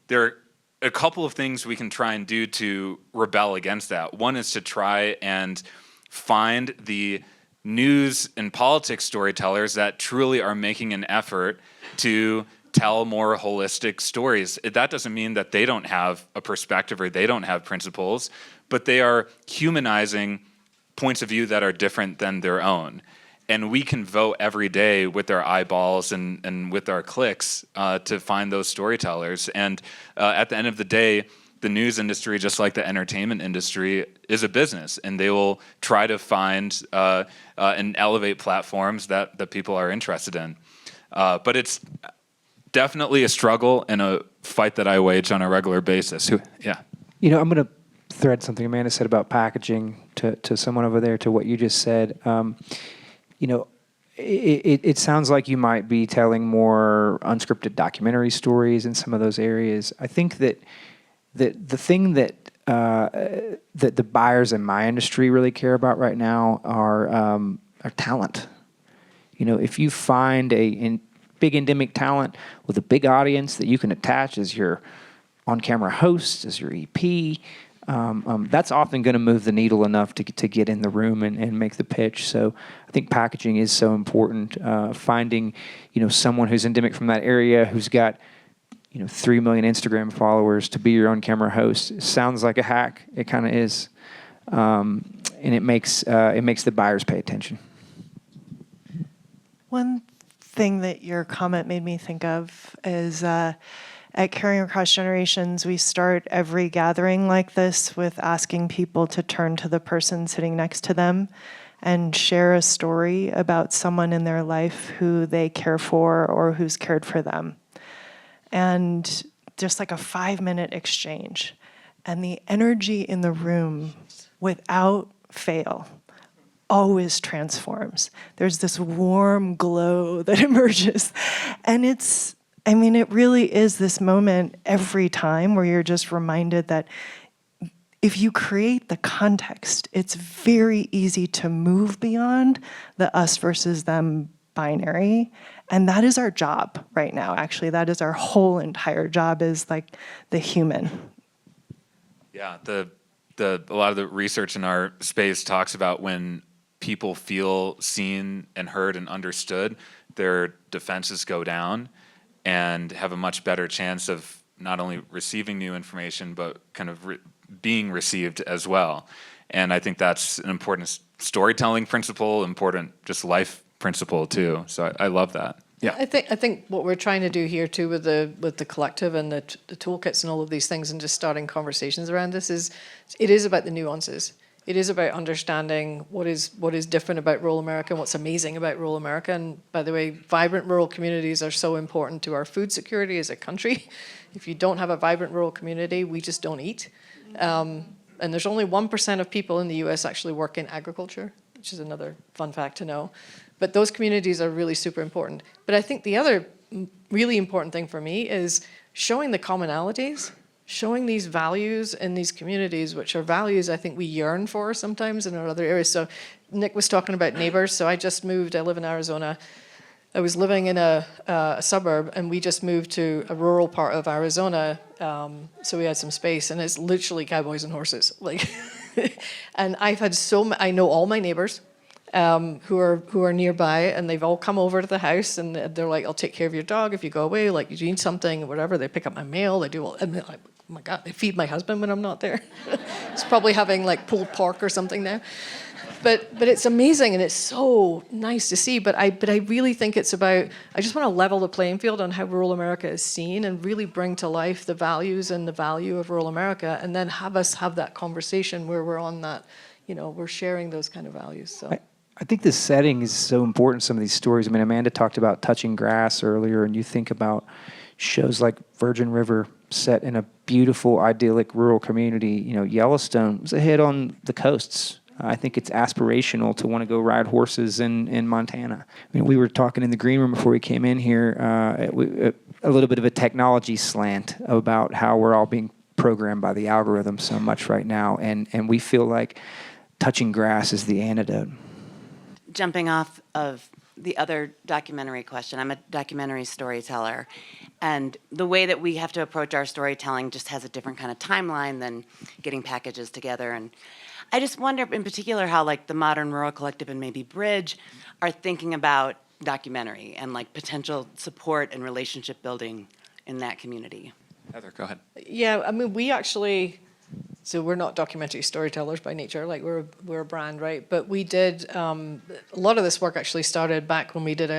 there are a couple of things we can try and do to rebel against that. One is to try and find the news and politics storytellers that truly are making an effort to tell more holistic stories. That doesn't mean that they don't have a perspective or they don't have principles, but they are humanizing points of view that are different than their own. And we can vote every day with our eyeballs and with our clicks to find those storytellers. And at the end of the day, the news industry, just like the entertainment industry, is a business, and they will try to find and elevate platforms that people are interested in. But it's definitely a struggle and a fight that I wage on a regular basis. Yeah. You know, I'm going to thread something Amanda said about packaging to someone over there, to what you just said. You know, it sounds like you might be telling more unscripted documentary stories in some of those areas. I think that the thing that the buyers in my industry really care about right now are talent. You know, if you find big endemic talent with a big audience that you can attach as your on-camera host, as your EP, that's often going to move the needle enough to get in the room and make the pitch. So I think packaging is so important. Finding, you know, someone who's endemic from that area, who's got, 3 million Instagram followers, to be your on-camera host. It sounds like a hack. It kind of is, and it makes the buyers pay attention. One thing that your comment made me think of is at Caring Across Generations, we start every gathering like this with asking people to turn to the person sitting next to them and share a story about someone in their life who they care for or who's cared for them. And just like a 5-minute exchange. And the energy in the room, without fail, always transforms. There's this warm glow that emerges. And it really is this moment every time where you're just reminded that if you create the context, it's very easy to move beyond the us versus them binary. And that is our job right now, actually. That is our whole entire job, is like the human. Yeah, a lot of the research in our space talks about when people feel seen and heard and understood, their defenses go down and have a much better chance of not only receiving new information, but kind of being received as well. And I think that's an important storytelling principle, important just life principle too. So I love that. Yeah. I think what we're trying to do here too with the collective and the toolkits and all of these things and just starting conversations around this is, it is about the nuances. It is about understanding what is different about rural America and what's amazing about rural America. And by the way, vibrant rural communities are so important to our food security as a country. If you don't have a vibrant rural community, we just don't eat. And there's only 1% of people in the US actually work in agriculture, which is another fun fact to know. But those communities are really super important. But I think the other really important thing for me is showing the commonalities, showing these values in these communities, which are values I think we yearn for sometimes in our other areas. So Nick was talking about neighbors. So I just moved, I live in Arizona. I was living in a suburb, and we just moved to a rural part of Arizona. So we had some space, and it's literally cowboys and horses. And I've had I know all my neighbors. Who are nearby, and they've all come over to the house, and they're like, "I'll take care of your dog if you go away. Like, you need something or whatever." They pick up my mail. They do all. And they're like, "Oh my God!" They feed my husband when I'm not there. He's probably having like pulled pork or something now. But it's amazing, and it's so nice to see. But I really think it's about. I just want to level the playing field on how rural America is seen, and really bring to life the values and the value of rural America, and then have us have that conversation where we're on that. We're sharing those kind of values. So. I think the setting is so important, some of these stories. I mean, Amanda talked about Touching Grass earlier, and you think about shows like Virgin River set in a beautiful, idyllic rural community. Yellowstone was a hit on the coasts. I think it's aspirational to want to go ride horses in Montana. I mean, we were talking in the green room before we came in here, a little bit of a technology slant about how we're all being programmed by the algorithm so much right now, and we feel like Touching Grass is the antidote. Jumping off of the other documentary question, I'm a documentary storyteller, and the way that we have to approach our storytelling just has a different kind of timeline than getting packages together. And I just wonder in particular how the Modern Rural Collective and maybe Bridge are thinking about documentary and potential support and relationship building in that community. Heather, go ahead. Yeah, I mean, we actually So we're not documentary storytellers by nature, like we're a brand, right? But we did, a lot of this work actually started back when we did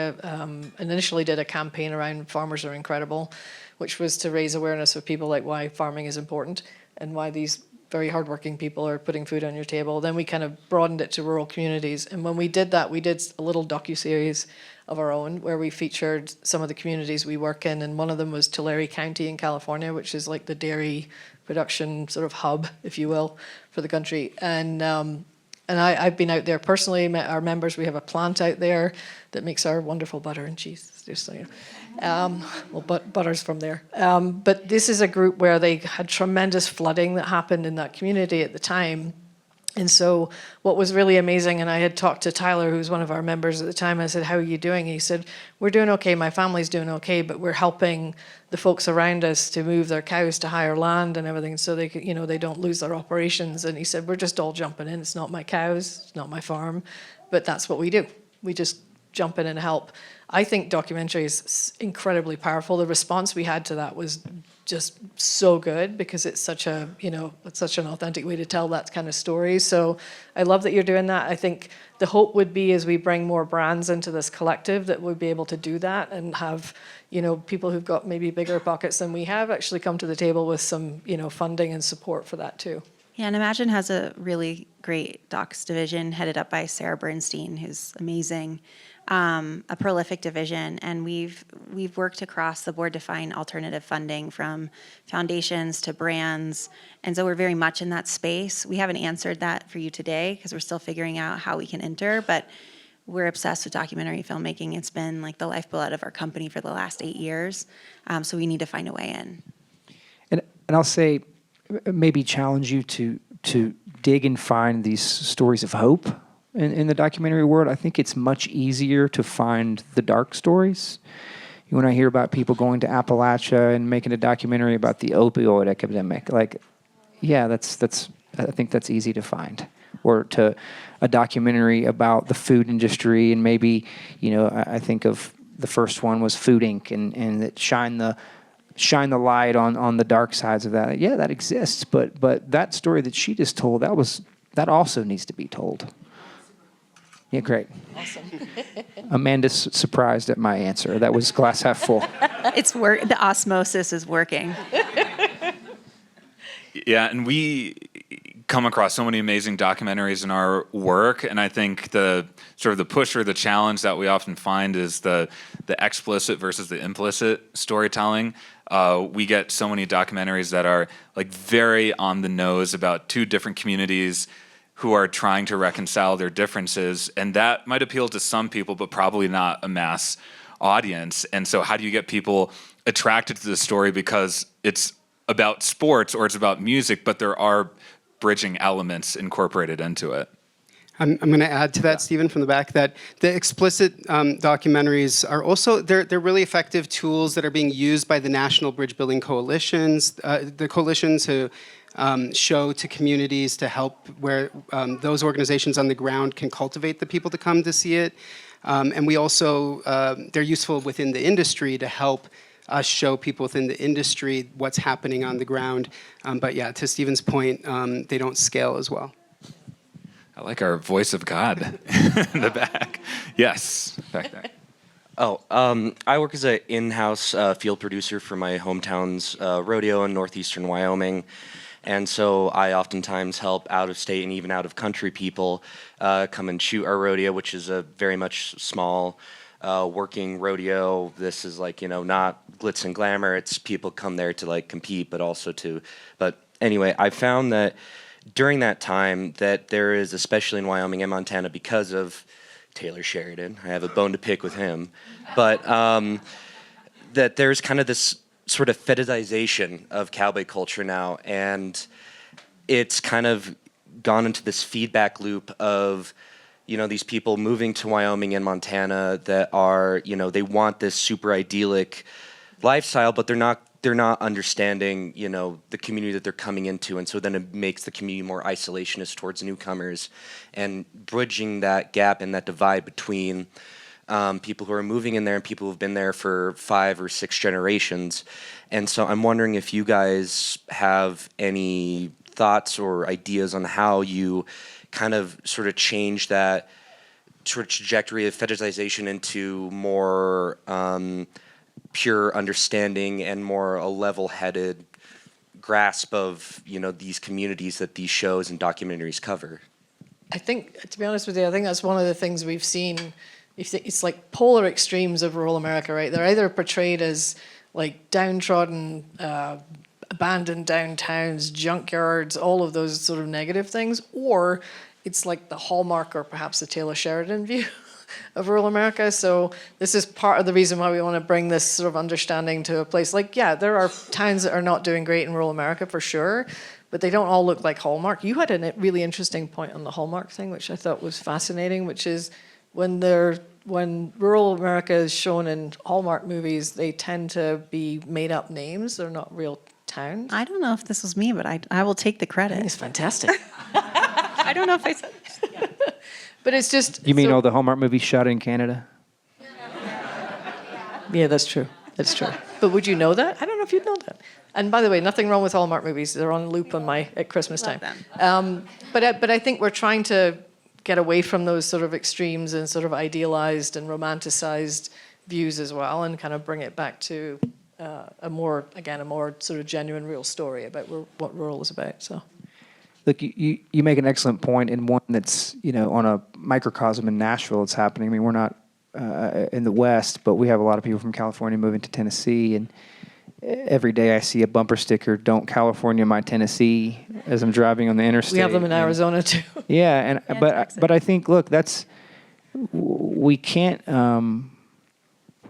initially did a campaign around Farmers Are Incredible, which was to raise awareness of people like why farming is important and why these very hardworking people are putting food on your table. Then we kind of broadened it to rural communities. And when we did that, we did a little docuseries of our own where we featured some of the communities we work in. And one of them was Tulare County in California, which is like the dairy production sort of hub, if you will, for the country. And I've been out there personally, met our members. We have a plant out there that makes our wonderful butter and cheese, just so you know. Well, butter's from there. But this is a group where they had tremendous flooding that happened in that community at the time. And so what was really amazing, and I had talked to Tyler, who was one of our members at the time, I said, how are you doing? And he said, we're doing okay, my family's doing okay, but we're helping the folks around us to move their cows to higher land and everything so they could, they don't lose their operations. And he said, we're just all jumping in. It's not my cows, it's not my farm, but that's what we do. We just jump in and help. I think documentary is incredibly powerful. The response we had to that was just so good because it's such a, it's such an authentic way to tell that kind of story. So I love that you're doing that. I think the hope would be as we bring more brands into this collective that we'll be able to do that and have, people who've got maybe bigger pockets than we have actually come to the table with some, funding and support for that too. Yeah, and Imagine has a really great docs division headed up by Sarah Bernstein, who's amazing. A prolific division, and we've worked across the board to find alternative funding from foundations to brands, and so we're very much in that space. We haven't answered that for you today because we're still figuring out how we can enter, but we're obsessed with documentary filmmaking. It's been like the lifeblood of our company for the last 8 years, so we need to find a way in. And I'll say, maybe challenge you to dig and find these stories of hope. In the documentary world, I think it's much easier to find the dark stories. When I hear about people going to Appalachia and making a documentary about the opioid epidemic, I think that's easy to find. Or to a documentary about the food industry, and maybe, I think of the first one was Food Inc. and that shine the light on the dark sides of that. Yeah, that exists, but that story that she just told, that also needs to be told. Yeah, great. Awesome. Amanda's surprised at my answer. That was glass half full. The osmosis is working. Yeah, and we come across so many amazing documentaries in our work, and I think the sort of the push or the challenge that we often find is the explicit versus the implicit storytelling. We get so many documentaries that are like very on the nose about two different communities who are trying to reconcile their differences, and that might appeal to some people, but probably not a mass audience. And so how do you get people attracted to the story because it's about sports or it's about music, but there are bridging elements incorporated into it? I'm going to add to that, Stephen, from the back, that the explicit documentaries are also, they're really effective tools that are being used by the national bridge building coalitions, the coalitions who show to communities to help where those organizations on the ground can cultivate the people to come to see it. And we also, they're useful within the industry to help us show people within the industry what's happening on the ground. But yeah, to Stephen's point, they don't scale as well. I like our voice of God in the back. Yes, back there. I work as an in-house field producer for my hometown's rodeo in northeastern Wyoming. And so I oftentimes help out-of-state and even out-of-country people come and shoot our rodeo, which is a very much small working rodeo. This is not glitz and glamour. It's people come there to compete, but also but anyway, I found that during that time that there is, especially in Wyoming and Montana, because of Taylor Sheridan, I have a bone to pick with him, but that there's kind of this sort of fetishization of cowboy culture now, and it's kind of gone into this feedback loop of, these people moving to Wyoming and Montana that are, they want this super idyllic lifestyle, but they're not understanding, the community that they're coming into, and so then it makes the community more isolationist towards newcomers, and bridging that gap and that divide between people who are moving in there and people who've been there for 5 or 6 generations. And so I'm wondering if you guys have any thoughts or ideas on how you kind of sort of change that sort of trajectory of fetishization into more pure understanding and more a level-headed grasp of, you know, these communities that these shows and documentaries cover? I think, to be honest with you, I think that's one of the things we've seen. It's like polar extremes of rural America, right? They're either portrayed as like downtrodden, abandoned downtowns, junkyards, all of those sort of negative things, or it's like the Hallmark or perhaps the Taylor Sheridan view of rural America. So this is part of the reason why we want to bring this sort of understanding to a place. Like, yeah, there are towns that are not doing great in rural America for sure, but they don't all look like Hallmark. You had a really interesting point on the Hallmark thing, which I thought was fascinating, which is when rural America is shown in Hallmark movies, they tend to be made-up names. They're not real towns. I don't know if this was me, but I will take the credit. It's fantastic. I don't know if I said this. But it's just... You mean all the Hallmark movies shot in Canada? Yeah, that's true. That's true. But would you know that? I don't know if you'd know that. And by the way, nothing wrong with Hallmark movies. They're on loop on at Christmas time. But I think we're trying to get away from those sort of extremes and sort of idealized and romanticized views as well, and kind of bring it back to a more sort of genuine, real story about what rural is about. So. Look, you make an excellent point, and one that's, you know, on a microcosm in Nashville, it's happening. I mean, we're not in the West, but we have a lot of people from California moving to Tennessee, and every day I see a bumper sticker, "Don't California my Tennessee," as I'm driving on the interstate. We have them in Arizona too. Yeah, but I think, look, we can't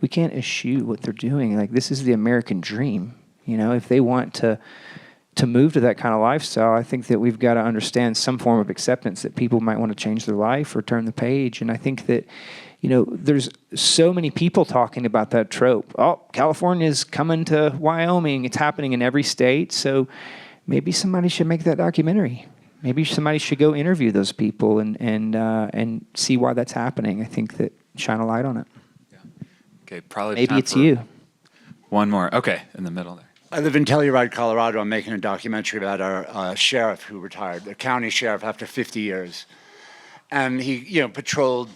eschew what they're doing. Like, this is the American dream. You know, if they want to move to that kind of lifestyle, I think that we've got to understand some form of acceptance that people might want to change their life or turn the page. And I think that, you know, there's so many people talking about that trope. Oh, California's coming to Wyoming. It's happening in every state. So maybe somebody should make that documentary. Maybe somebody should go interview those people and see why that's happening. I think that shine a light on it. Yeah. Okay, probably maybe time it's for you. One more. Okay, in the middle there. I live in Telluride, Colorado. I'm making a documentary about our sheriff who retired, the county sheriff, after 50 years. And he, you know, patrolled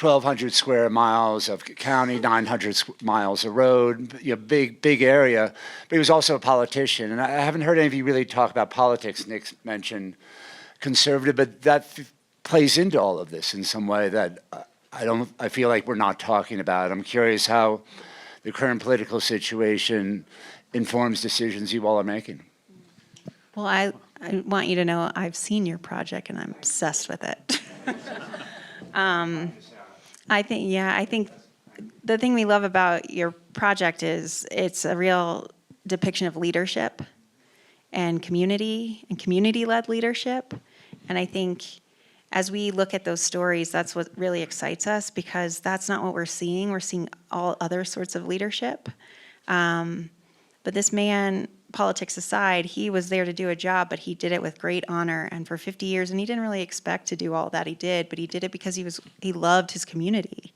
1,200 square miles of county, 900 miles of road, you know, big area. But he was also a politician. And I haven't heard any of you really talk about politics. Nick mentioned conservative, but that plays into all of this in some way that I feel like we're not talking about. I'm curious how the current political situation informs decisions you all are making. Well, I want you to know I've seen your project and I'm obsessed with it. I think the thing we love about your project is it's a real depiction of leadership and community-led leadership. And I think as we look at those stories, that's what really excites us, because that's not what we're seeing. We're seeing all other sorts of leadership. But this man, politics aside, he was there to do a job, but he did it with great honor and for 50 years, and he didn't really expect to do all that he did, but he did it because he loved his community.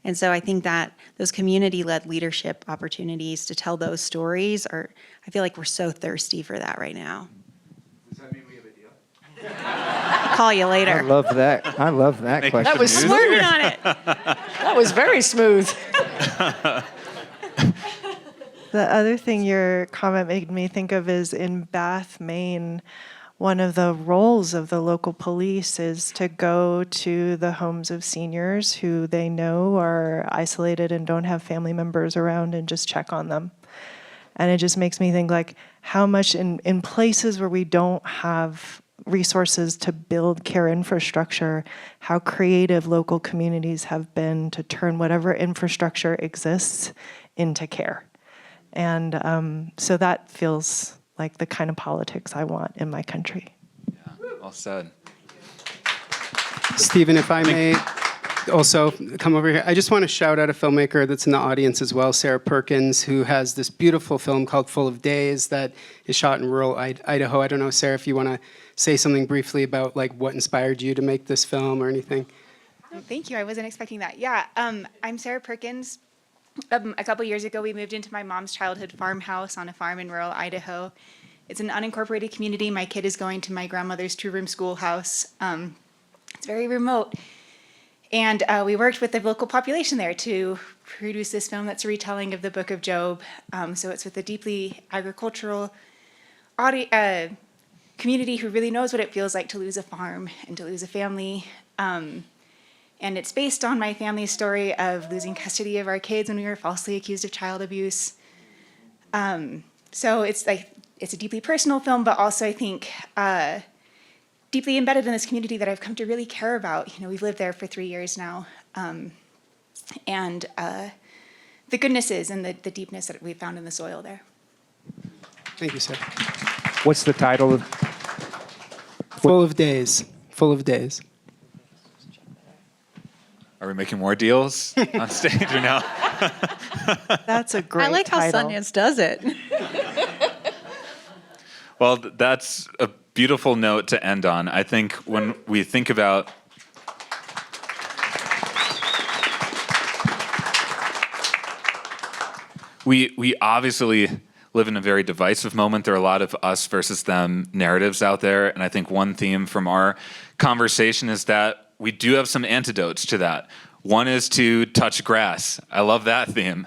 And so I think that those community-led leadership opportunities to tell those stories I feel like we're so thirsty for that right now. Does that mean we have a deal? Call you later. I love that question. That was smooth. Working on it. That was very smooth. The other thing your comment made me think of is in Bath, Maine, one of the roles of the local police is to go to the homes of seniors who they know are isolated and don't have family members around and just check on them. And it just makes me think, like, how much in places where we don't have resources to build care infrastructure, how creative local communities have been to turn whatever infrastructure exists into care. And so that feels like the kind of politics I want in my country. Yeah, well said. Stephen, if I may also come over here, I just want to shout out a filmmaker that's in the audience as well, Sarah Perkins, who has this beautiful film called Full of Days that is shot in rural Idaho. I don't know, Sarah, if you want to say something briefly about like what inspired you to make this film or anything. Oh, thank you. I wasn't expecting that. Yeah, I'm Sarah Perkins. A couple years ago, we moved into my mom's childhood farmhouse on a farm in rural Idaho. It's an unincorporated community. My kid is going to my grandmother's two-room schoolhouse. It's very remote. And we worked with the local population there to produce this film that's a retelling of the Book of Job. So it's with a deeply agricultural community who really knows what it feels like to lose a farm and to lose a family. And it's based on my family's story of losing custody of our kids when we were falsely accused of child abuse. So it's a deeply personal film, but also I think deeply embedded in this community that I've come to really care about. We've lived there for 3 years now. And the goodnesses and the deepness that we've found in the soil there. Thank you, sir. What's the title of? Full of Days. Full of Days. Are we making more deals on stage or no? That's a great I like how title. Sundance does it. Well, that's a beautiful note to end on. I think when we think about we obviously live in a very divisive moment. There are a lot of us versus them narratives out there, and I think one theme from our conversation is that we do have some antidotes to that. One is to touch grass. I love that theme.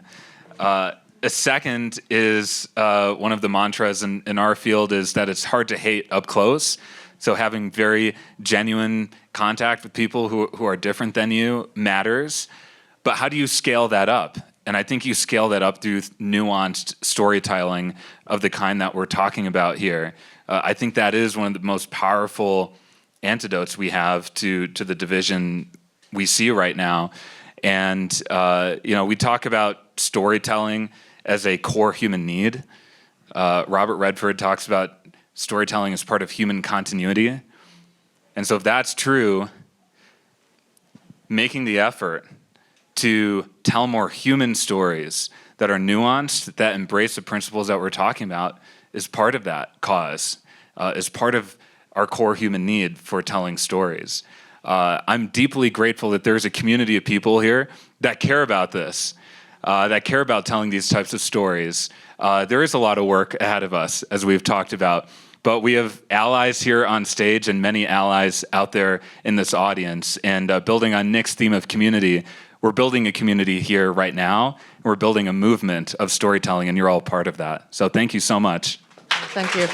A second is one of the mantras in our field is that it's hard to hate up close. So having very genuine contact with people who are different than you matters. But how do you scale that up? And I think you scale that up through nuanced storytelling of the kind that we're talking about here. I think that is one of the most powerful antidotes we have to the division we see right now. And we talk about storytelling as a core human need. Robert Redford talks about storytelling as part of human continuity. And so if that's true, making the effort to tell more human stories that are nuanced, that embrace the principles that we're talking about, is part of that cause, is part of our core human need for telling stories. I'm deeply grateful that there's a community of people here that care about this, that care about telling these types of stories. There is a lot of work ahead of us, as we've talked about, but we have allies here on stage and many allies out there in this audience. And building on Nick's theme of community, we're building a community here right now. We're building a movement of storytelling, and you're all part of that. So thank you so much. Thank you.